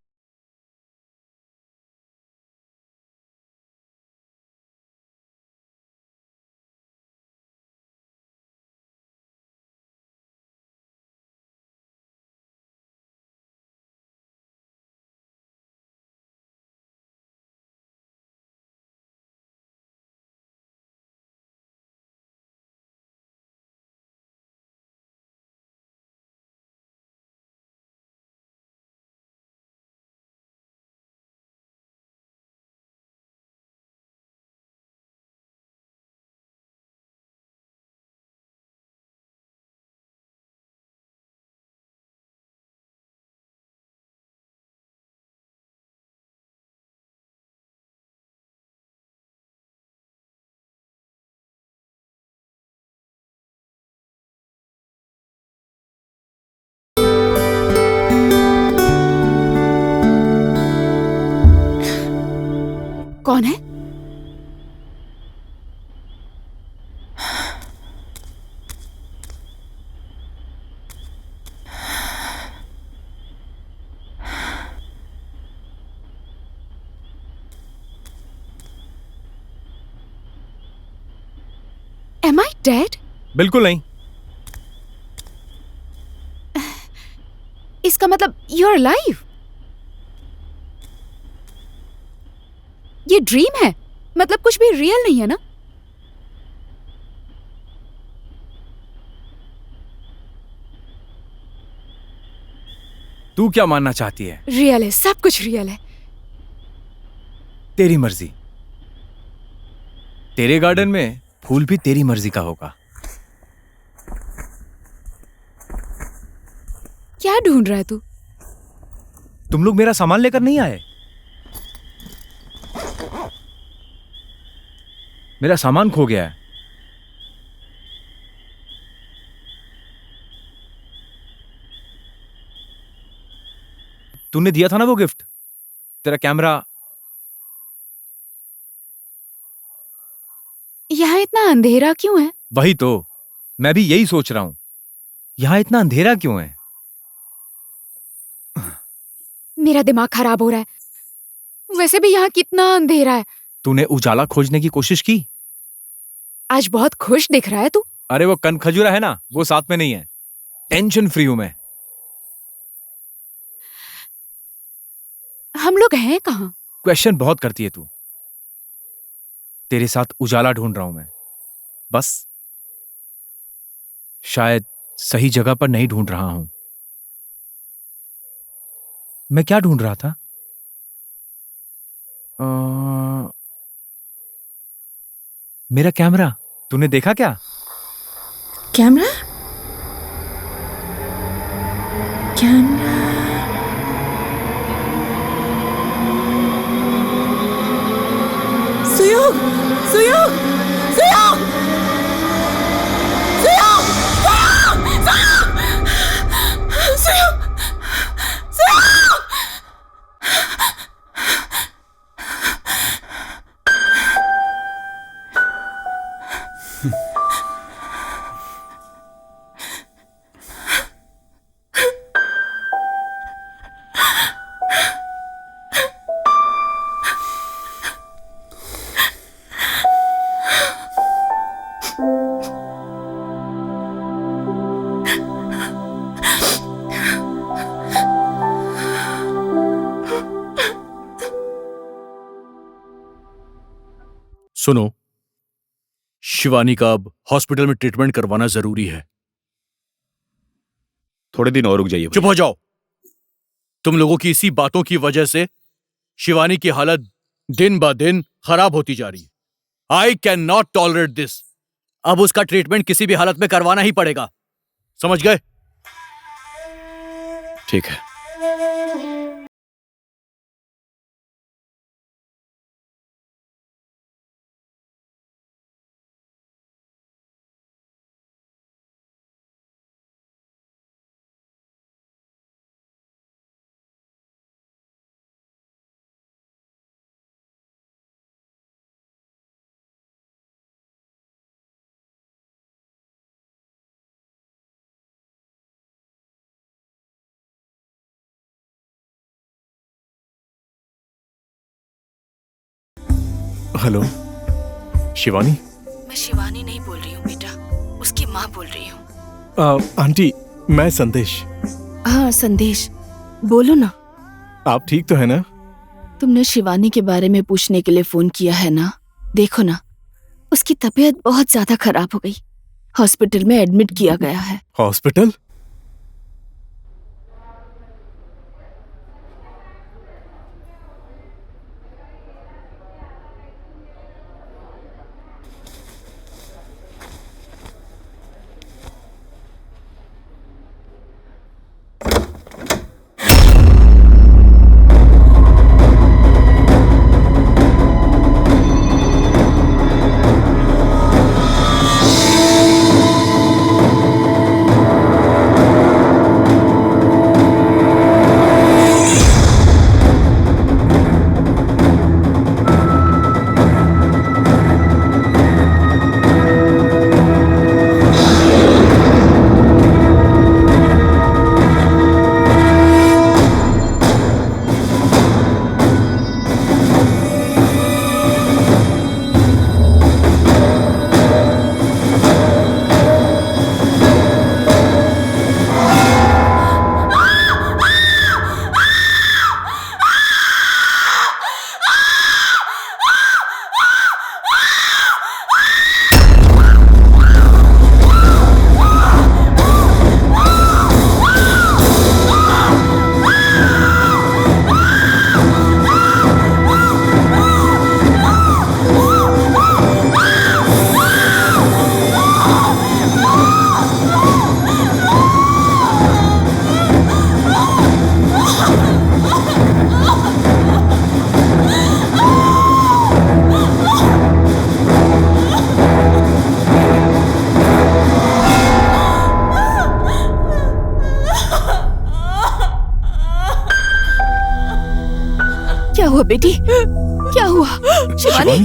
कौन है? Am I dead? बिल्कुल नहीं। इसका मतलब you're alive? ये ड्रीम है, मतलब कुछ भी रियल नहीं है ना? तू क्या मानना चाहती है? रियल है, सब कुछ रियल है। तेरी मर्जी। तेरे गार्डन में फूल भी तेरी मर्जी का होगा। क्या ढूंढ रहा है तू? तुम लोग मेरा सामान लेकर नहीं आए? मेरा सामान खो गया है। तूने दिया था ना वो गिफ्ट, तेरा कैमरा। यहाँ इतना अंधेरा क्यों है? वही तो मैं भी यही सोच रहा हूं, यहां इतना अंधेरा क्यों है? मेरा दिमाग खराब हो रहा है। वैसे भी यहाँ कितना अंधेरा है। तूने उजाला खोजने की कोशिश की? आज बहुत खुश दिख रहा है तू। अरे वो कन खजूरा है ना, वो साथ में नहीं है। टेंशन फ्री हूं मैं। हम लोग हैं कहाँ? क्वेश्चन बहुत करती है तू। तेरे साथ उजाला ढूंढ रहा हूं मैं, बस शायद सही जगह पर नहीं ढूंढ रहा हूं। मैं क्या ढूंढ रहा था? मेरा कैमरा तूने देखा क्या? कैमरा? कैमरा? सुयोग! सुयोग! सुयोग! सुयोग! सुयोग! सुयोग! सुयोग! सुनो, शिवानी का अब हॉस्पिटल में ट्रीटमेंट करवाना जरूरी है। थोड़े दिन और रुक जाइए। चुप हो जाओ। तुम लोगों की इसी बातों की वजह से शिवानी की हालत दिन ब दिन खराब होती जा रही है। I can not tolerate this. अब उसका ट्रीटमेंट किसी भी हालत में करवाना ही पड़ेगा, समझ गए? ठीक है। हेलो शिवानी। मैं शिवानी नहीं बोल रही हूँ बेटा, उसकी माँ बोल रही हूँ। आंटी मैं संदेश। हाँ संदेश, बोलो ना। आप ठीक तो है ना? तुमने शिवानी के बारे में पूछने के लिए फोन किया है ना? देखो ना, उसकी तबीयत बहुत ज्यादा खराब हो गई, हॉस्पिटल में एडमिट किया गया है। हॉस्पिटल? क्या हुआ बेटी? क्या हुआ? शिवानी,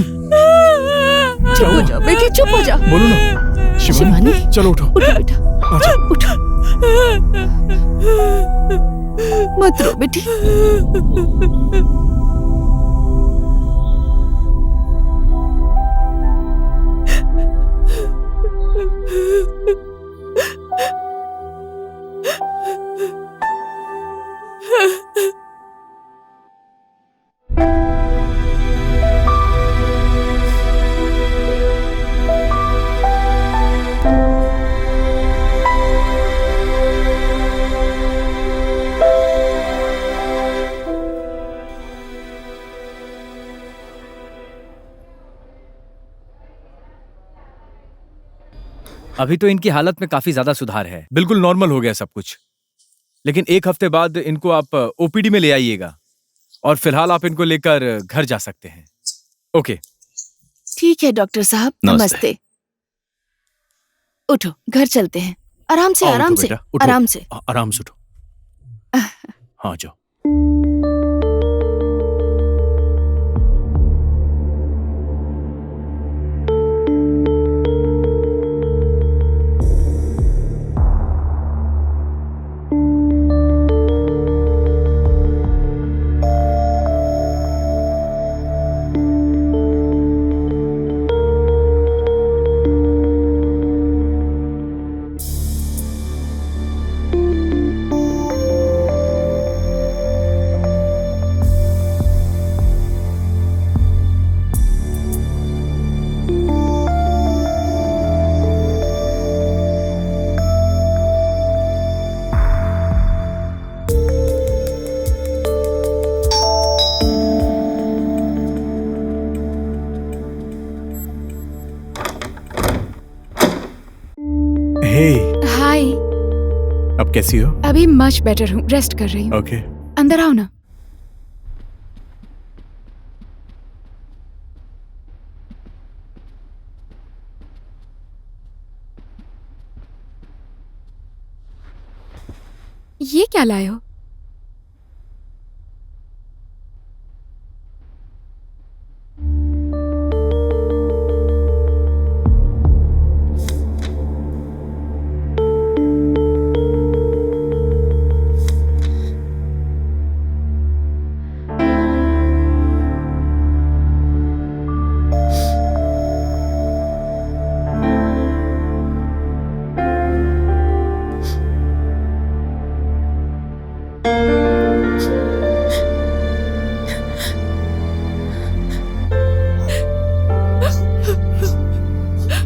चुप हो जाओ बेटी, चुप हो जाओ। बोलो ना शिवानी। चलो उठो। उठो बेटा, आजा। उठो। मत रो बेटी। अभी तो इनकी हालत में काफी ज्यादा सुधार है, बिल्कुल नॉर्मल हो गया सब कुछ। लेकिन एक हफ्ते बाद इनको आप ओपीडी में ले आइएगा और फिलहाल आप इनको लेकर घर जा सकते हैं। ओके। ठीक है डॉक्टर साहब, नमस्ते। उठो, घर चलते हैं। आराम से, आराम से, आराम से। आराम से उठो। हाँ जाओ। अब कैसी हो? अभी मच बेटर हूँ, रेस्ट कर रही हूँ। ओके। अंदर आओ ना। ये क्या लाए हो?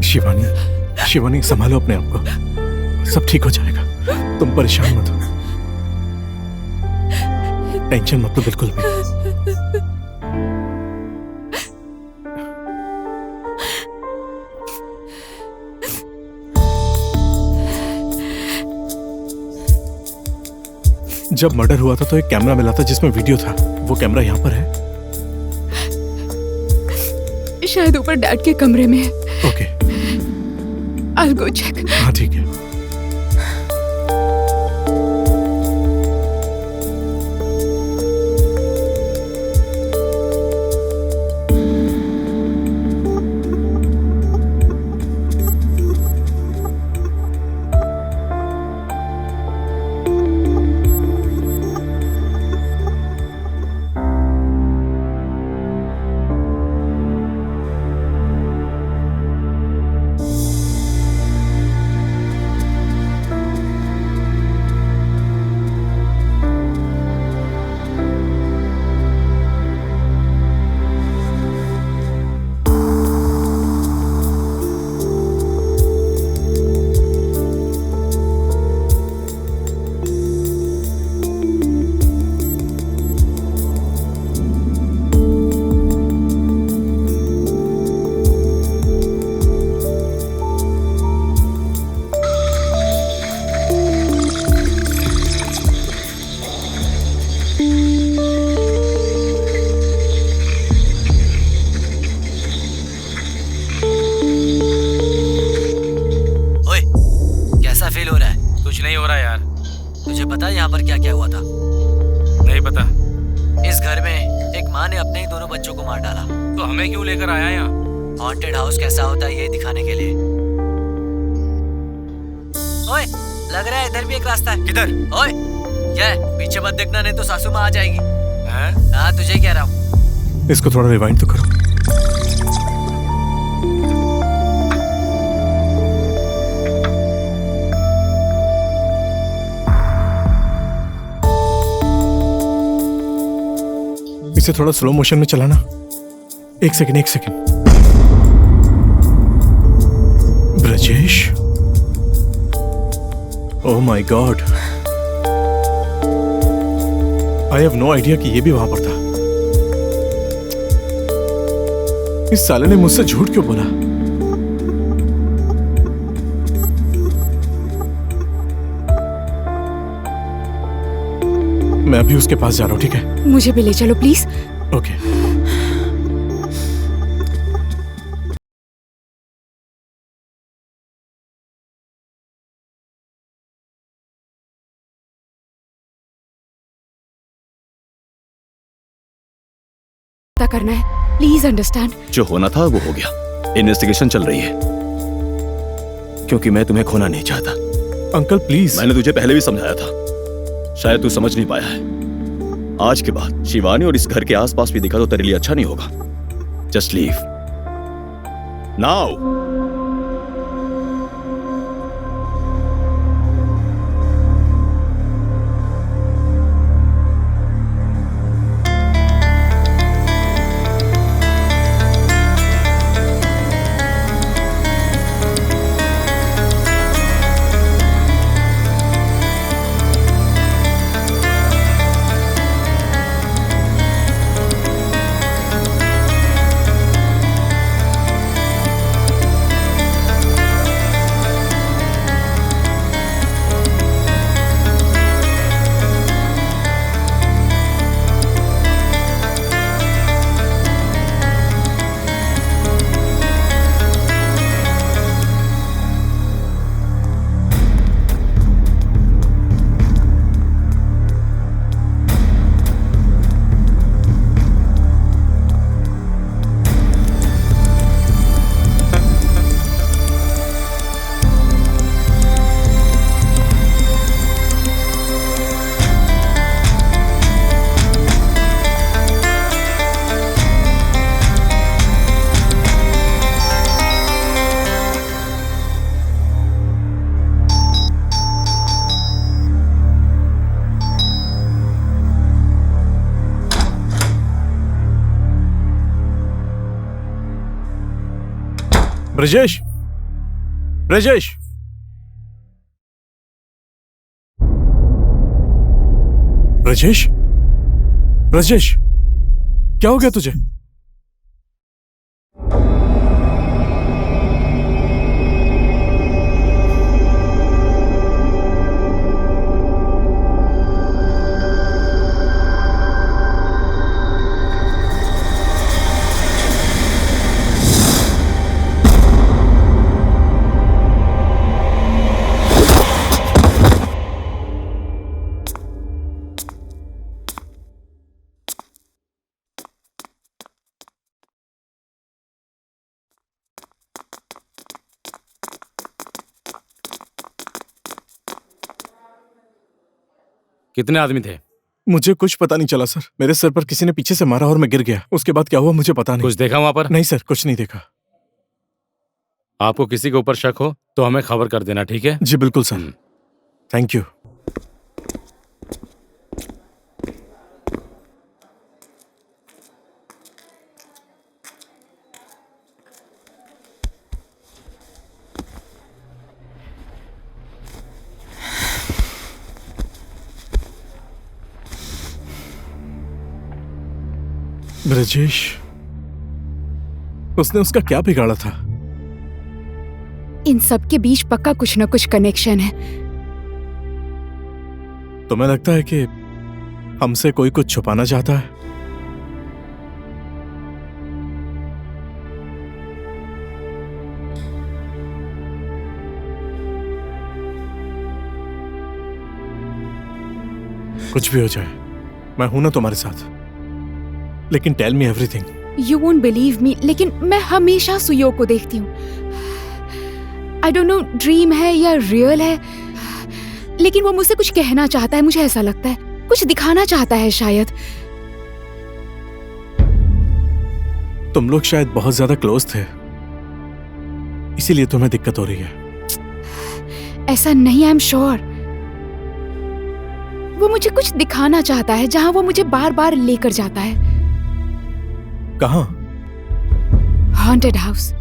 शिवानी, शिवानी संभालो अपने आप को, सब ठीक हो जाएगा। तुम परेशान मत हो, टेंशन मत लो बिल्कुल भी। जब मर्डर हुआ था तो एक कैमरा मिला था जिसमें वीडियो था। वो कैमरा यहाँ पर है? शायद ऊपर डैड के कमरे में है। Okay, I'll go check. हाँ ठीक है। तुझे पता है यहाँ पर क्या क्या हुआ था? नहीं पता। इस घर में एक माँ ने अपने ही दोनों बच्चों को मार डाला। तो हमें क्यों लेकर आया यहाँ? हॉन्टेड हाउस कैसा होता है ये दिखाने के लिए। ओए, लग रहा है इधर भी एक रास्ता है। किधर? ओए, क्या है? पीछे मत देखना नहीं तो सासू माँ आ जाएगी। हैं? हाँ, तुझे कह रहा हूँ। इसको थोड़ा रिवाइंड तो करो। इसे थोड़ा स्लो मोशन में चलाना। एक second. Brajesh, oh my god, I have no idea कि ये भी वहां पर था। इस साले ने मुझसे झूठ क्यों बोला? मैं अभी उसके पास जा रहा हूं, ठीक है? मुझे भी ले चलो प्लीज। ओके। पता करना है, प्लीज अंडरस्टैंड। जो होना था वो हो गया। इन्वेस्टिगेशन चल रही है क्योंकि मैं तुम्हें खोना नहीं चाहता। Uncle please. मैंने तुझे पहले भी समझाया था, शायद तू समझ नहीं पाया है। आज के बाद शिवानी और इस घर के आसपास भी दिखा तो तेरे लिए अच्छा नहीं होगा। Just leave now. Brajesh, Brajesh, Brajesh, Brajesh, क्या हो गया तुझे? कितने आदमी थे? मुझे कुछ पता नहीं चला सर। मेरे सर पर किसी ने पीछे से मारा और मैं गिर गया। उसके बाद क्या हुआ मुझे पता नहीं। कुछ देखा वहां पर? नहीं सर, कुछ नहीं देखा। आपको किसी के ऊपर शक हो तो हमें खबर कर देना, ठीक है? जी बिल्कुल सर, थैंक यू। ब्रजेश, उसने उसका क्या बिगाड़ा था? इन सब के बीच पक्का कुछ न कुछ कनेक्शन है। तुम्हें लगता है कि हमसे कोई कुछ छुपाना चाहता है? कुछ भी हो जाए, मैं हूं ना तुम्हारे साथ। लेकिन tell me everything. You won't believe me, लेकिन मैं हमेशा सुयो को देखती हूँ। आई डोंट नो ड्रीम है या रियल है, लेकिन वो मुझसे कुछ कहना चाहता है, मुझे ऐसा लगता है। कुछ दिखाना चाहता है शायद। तुम लोग शायद बहुत ज्यादा क्लोज थे, इसीलिए तुम्हें दिक्कत हो रही है। ऐसा नहीं, आई एम श्योर। वो मुझे कुछ दिखाना चाहता है, जहां वो मुझे बार बार लेकर जाता है। कहाँ? Haunted house.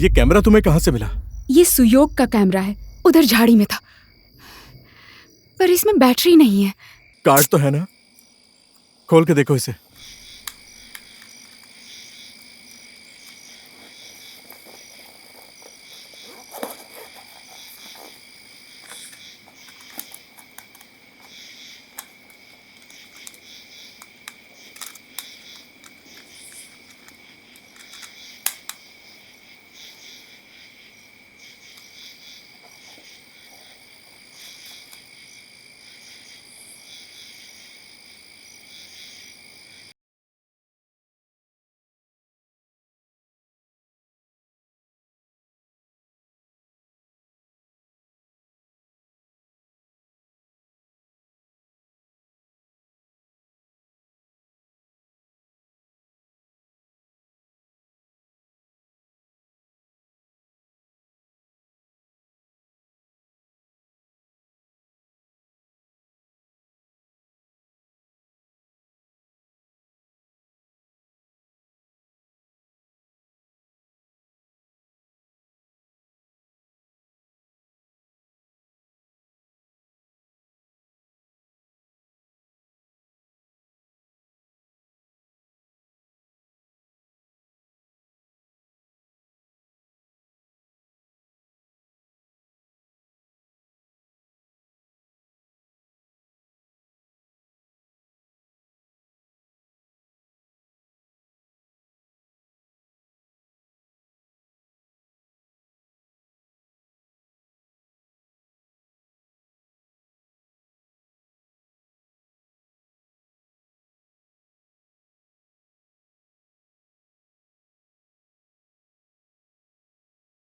ये कैमरा तुम्हें कहाँ से मिला? ये सुयोग का कैमरा है, उधर झाड़ी में था, पर इसमें बैटरी नहीं है। कार्ड तो है ना? खोल के देखो इसे।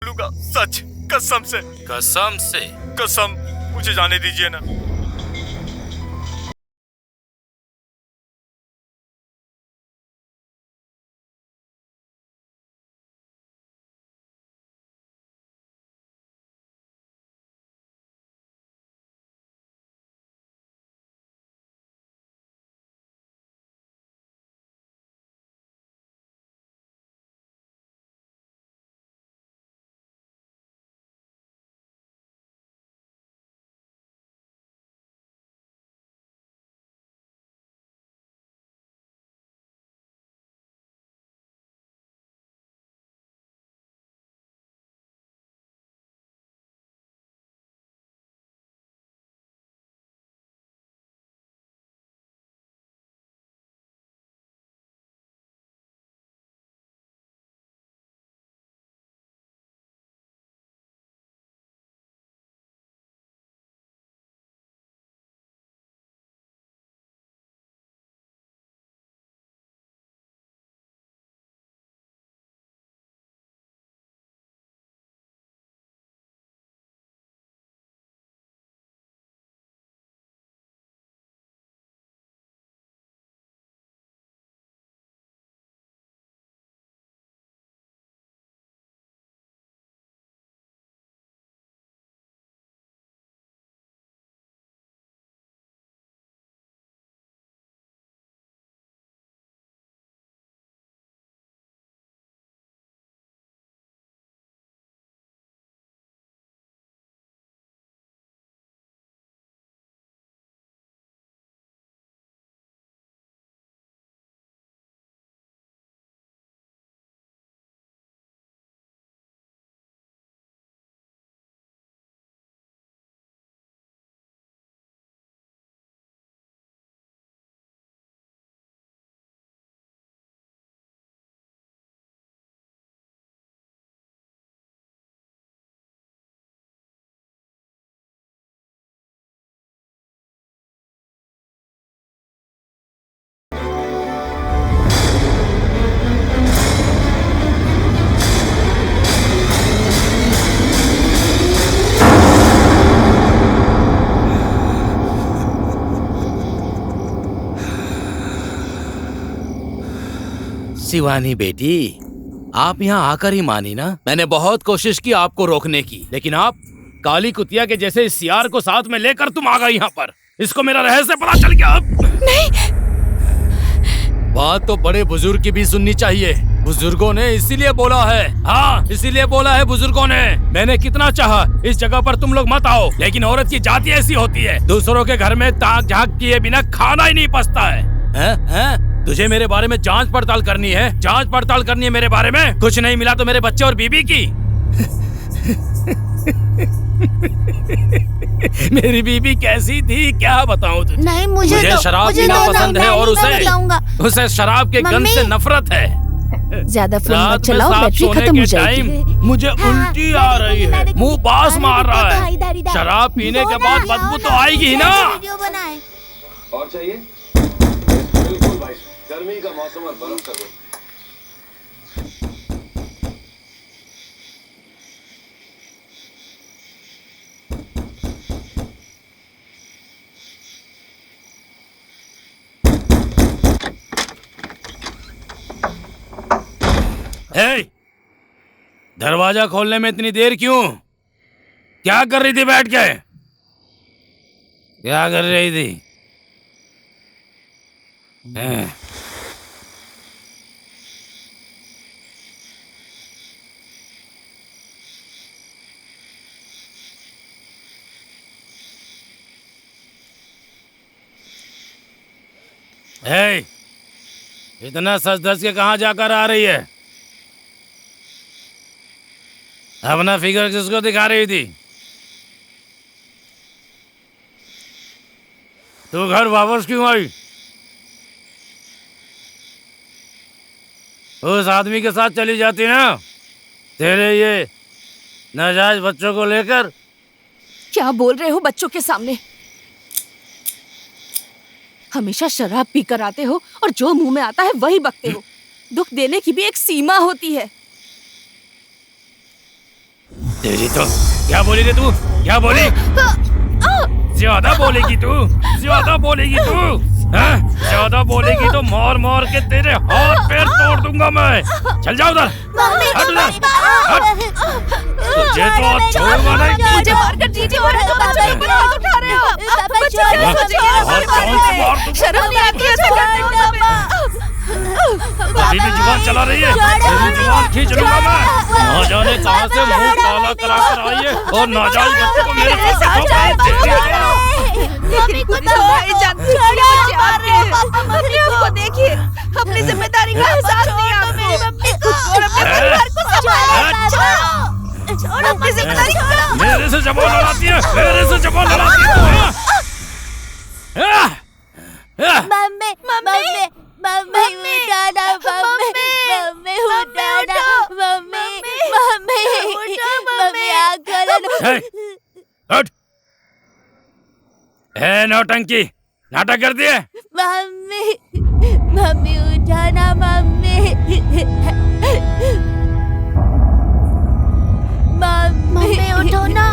लूंगा, सच, कसम से। कसम से? कसम, मुझे जाने दीजिए ना। शिवानी बेटी, आप यहाँ आकर ही मानी ना। मैंने बहुत कोशिश की आपको रोकने की, लेकिन आप काली कुतिया के जैसे इस सियार को साथ में लेकर तुम आ गई यहाँ पर। इसको मेरा रहस्य पता चल गया अब। नहीं। बात तो बड़े बुजुर्ग की भी सुननी चाहिए। बुजुर्गों ने इसीलिए बोला है, हाँ इसीलिए बोला है बुजुर्गों ने। मैंने कितना चाहा इस जगह पर तुम लोग मत आओ, लेकिन औरत की जाति ऐसी होती है, दूसरों के घर में ताक झांक किए बिना खाना ही नहीं पचता है। हैं? तुझे मेरे बारे में जांच पड़ताल करनी है? जांच पड़ताल करनी है मेरे बारे में? कुछ नहीं मिला तो मेरे बच्चे और बीबी की। मेरी बीबी कैसी थी क्या बताऊं तुझे? नहीं मुझे शराब पीना पसंद है और उसे शराब के गंध से नफरत है। ज्यादा फोन मत रात में चलाओ, साथ बैटरी सोने खत्म हो के जाएगी। टाइम मुझे उल्टी आ रही है, मुंह बास मार रहा है। शराब पीने के बाद बदबू तो आएगी ही ना। और चाहिए? बिल्कुल भाई, गर्मी का मौसम और बर्फ का दिन। दरवाजा खोलने में इतनी देर क्यों? क्या कर रही थी बैठ के? क्या कर रही थी? इतना सच धज के कहाँ जाकर आ रही है? अपना फिगर किसको दिखा रही थी? तू घर वापस क्यों आई? उस आदमी के साथ चली जाती ना, तेरे ये नाजायज बच्चों को लेकर। क्या बोल रहे हो बच्चों के सामने? हमेशा शराब पीकर आते हो और जो मुंह में आता है वही बकते हो। दुख देने की भी एक सीमा होती है। तेरी तो क्या बोली रे तू? क्या बोली? ज्यादा बोलेगी तू, ज्यादा बोलेगी तू, हाँ? ज्यादा बोलेगी तो मार मार के तेरे हाथ पैर तोड़ दूंगा मैं। चल जाओ उधर, हट उधर, हट। तुझे तो आज छोड़ूंगा नहीं। मुझे मार कर दीजिए और बच्चों पर हाथ उठा रहे हो। शर्म नहीं आती है? अभी भी जुबान चला रही है, तेरी जुबान खींच लूंगा मैं। ना जाने कहां से मुंह काला करा कर आई है और नाजायज बच्चों को मेरे साथ आपको देखिए, अपनी जिम्मेदारी का एहसास नहीं है आपको। और अपने परिवार को छोड़ो, अपनी जिम्मेदारी छोड़ो। मेरे से जबान लड़ाती है, मेरे से जबान लड़ाती है। मम्मी मम्मी मम्मी उठाना, मम्मी उठाना, मम्मी आँख खोलो। हट। नौटंकी नाटक कर दिए। मम्मी उठाना, मम्मी उठो ना,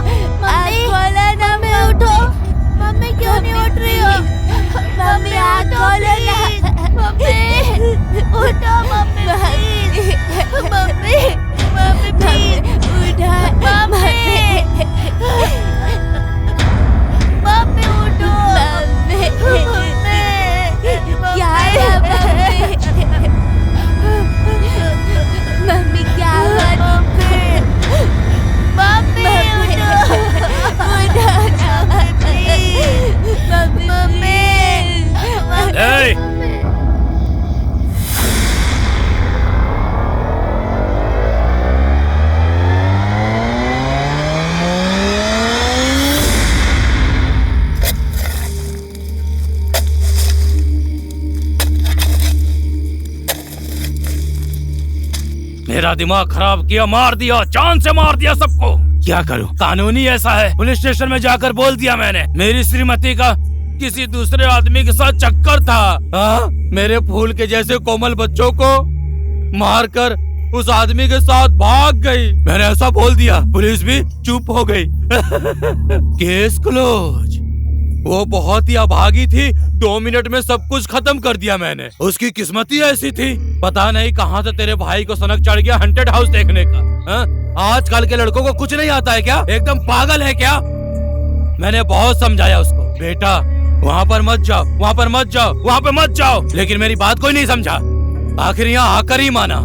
मम्मी खोला ना, मम्मी उठो। मम्मी क्यों नहीं उठ रही हो? मम्मी आँख खोलो ना, मम्मी उठो, मम्मी मम्मी मम्मी प्लीज उठा, मम्मी मम्मी उठो, मम्मी क्या है मम्मी क्या है मम्मी उठो, उठो ना मम्मी। मेरा दिमाग खराब किया, मार दिया, जान से मार दिया सबको। क्या करूं? कानूनी ऐसा है। पुलिस स्टेशन में जाकर बोल दिया मैंने, मेरी श्रीमती का किसी दूसरे आदमी के साथ चक्कर था। मेरे फूल के जैसे कोमल बच्चों को मारकर उस आदमी के साथ भाग गई। मैंने ऐसा बोल दिया, पुलिस भी चुप हो गई। Case close. वो बहुत ही अभागी थी, 2 मिनट में सब कुछ खत्म कर दिया मैंने। उसकी किस्मत ही ऐसी थी। पता नहीं कहाँ से तेरे भाई को सनक चढ़ गया हंटेड हाउस देखने का। आजकल के लड़कों को कुछ नहीं आता है क्या? एकदम पागल है क्या? मैंने बहुत समझाया उसको, बेटा वहाँ पर मत जाओ, वहाँ पर मत जाओ, वहाँ पे मत जाओ, लेकिन मेरी बात कोई नहीं समझा। आखिर यहाँ आकर ही माना।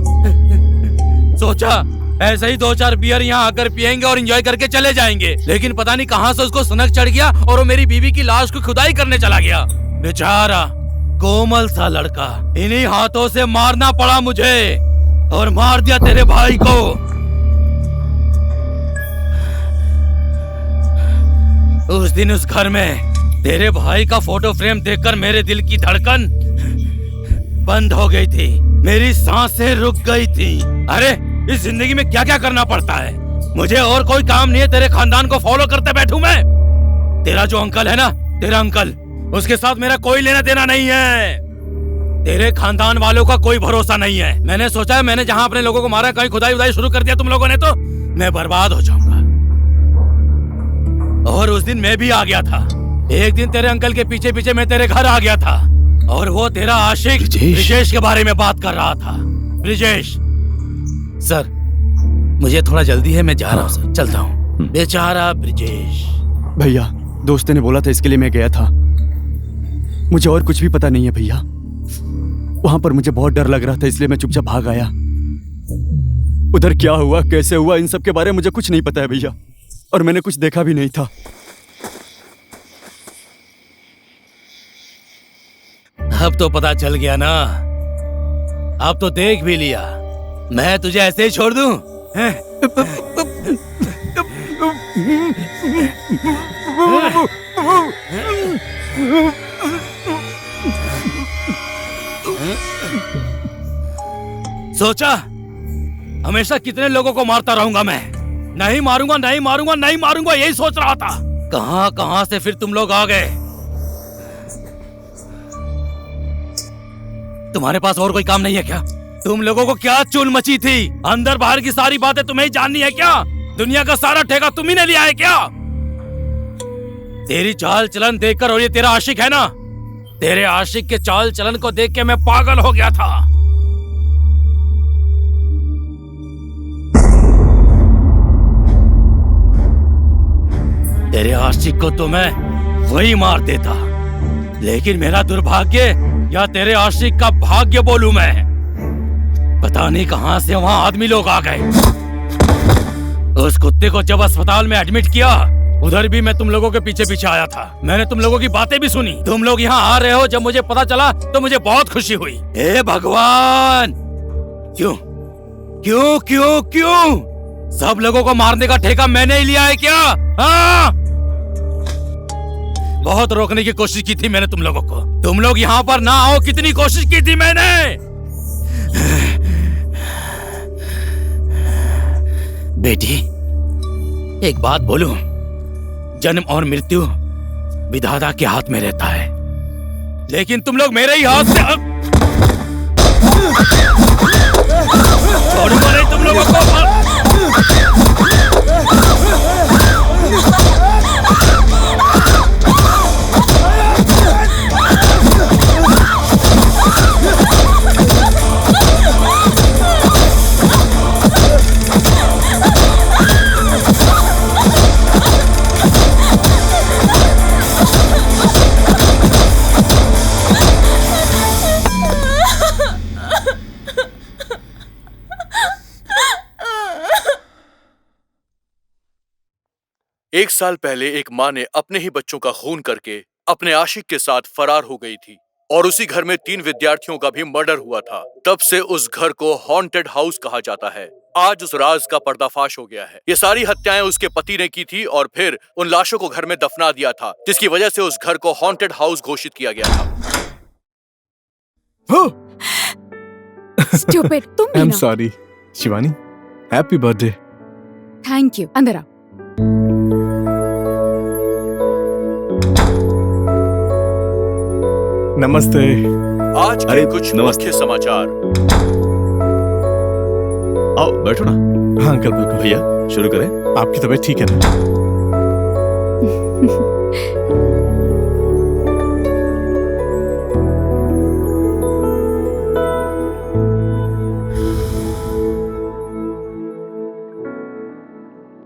सोचा ऐसे ही 2-4 बियर यहाँ आकर पियेंगे और एंजॉय करके चले जाएंगे, लेकिन पता नहीं कहाँ से उसको सनक चढ़ गया और वो मेरी बीवी की लाश को खुदाई करने चला गया। बेचारा कोमल सा लड़का, इन्हीं हाथों से मारना पड़ा मुझे और मार दिया तेरे भाई को। उस दिन उस घर में तेरे भाई का फोटो फ्रेम देखकर मेरे दिल की धड़कन बंद हो गई थी, मेरी सांसें रुक गई थी। अरे इस जिंदगी में क्या क्या करना पड़ता है, मुझे और कोई काम नहीं है तेरे खानदान को फॉलो करते बैठूं मैं। तेरा जो अंकल है ना, तेरा अंकल, उसके साथ मेरा कोई लेना देना नहीं है। तेरे खानदान वालों का कोई भरोसा नहीं है। मैंने सोचा है मैंने जहां अपने लोगों को मारा, कहीं खुदाई उदाई शुरू कर दिया तुम लोगों ने तो मैं बर्बाद हो जाऊंगा। और उस दिन मैं भी आ गया था। एक दिन तेरे अंकल के पीछे पीछे मैं तेरे घर आ गया था और वो तेरा आशिक ब्रिजेश के बारे में बात कर रहा था। ब्रिजेश सर, मुझे थोड़ा जल्दी है, मैं जा रहा हूँ सर, चलता हूँ। बेचारा ब्रिजेश। भैया दोस्त ने बोला था, इसके लिए मैं गया था। मुझे और कुछ भी पता नहीं है भैया। वहां पर मुझे बहुत डर लग रहा था, इसलिए मैं चुपचाप भाग आया। उधर क्या हुआ, कैसे हुआ, इन सब के बारे में मुझे कुछ नहीं पता है भैया, और मैंने कुछ देखा भी नहीं था। अब तो पता चल गया ना, अब तो देख भी लिया। मैं तुझे ऐसे ही छोड़ दूं? सोचा हमेशा कितने लोगों को मारता रहूंगा मैं, नहीं मारूंगा नहीं मारूंगा नहीं मारूंगा, यही सोच रहा था। कहां कहां से फिर तुम लोग आ गए। तुम्हारे पास और कोई काम नहीं है क्या? तुम लोगों को क्या चूल मची थी? अंदर बाहर की सारी बातें तुम्हें ही जाननी है क्या? दुनिया का सारा ठेका तुम ही ने लिया है क्या? तेरी चाल चलन देखकर, और ये तेरा आशिक है ना, तेरे आशिक के चाल चलन को देख के मैं पागल हो गया था। तेरे आशिक को तो मैं वही मार देता, लेकिन मेरा दुर्भाग्य या तेरे आशिक का भाग्य बोलूं मैं, पता नहीं कहां से वहां आदमी लोग आ गए। उस कुत्ते को जब अस्पताल में एडमिट किया, उधर भी मैं तुम लोगों के पीछे पीछे आया था। मैंने तुम लोगों की बातें भी सुनी। तुम लोग यहाँ आ रहे हो, जब मुझे पता चला तो मुझे बहुत खुशी हुई। हे भगवान, क्यों क्यों क्यों क्यों सब लोगों को मारने का ठेका मैंने ही लिया है क्या? हाँ, बहुत रोकने की कोशिश की थी मैंने तुम लोगों को। तुम लोग यहाँ पर ना आओ, कितनी कोशिश की थी मैंने। बेटी एक बात बोलूं, जन्म और मृत्यु विधाता के हाथ में रहता है, लेकिन तुम लोग मेरे ही हाथ से छोड़ूंगा नहीं तुम लोगों को। एक साल पहले एक माँ ने अपने ही बच्चों का खून करके अपने आशिक के साथ फरार हो गई थी, और उसी घर में 3 विद्यार्थियों का भी मर्डर हुआ था। तब से उस घर को हॉन्टेड हाउस कहा जाता है। आज उस राज का पर्दाफाश हो गया है। ये सारी हत्याएं उसके पति ने की थी और फिर उन लाशों को घर में दफना दिया था, जिसकी वजह से उस घर को हॉन्टेड हाउस घोषित किया गया था। Stupid, तुम भी आई एम ना। Sorry Shivani, happy birthday. Thank you. अंदर आओ। नमस्ते। आज के कुछ मुख्य समाचार। आओ बैठो ना। हाँ अंकल, बिल्कुल। भैया शुरू करें। आपकी तबीयत ठीक है ना?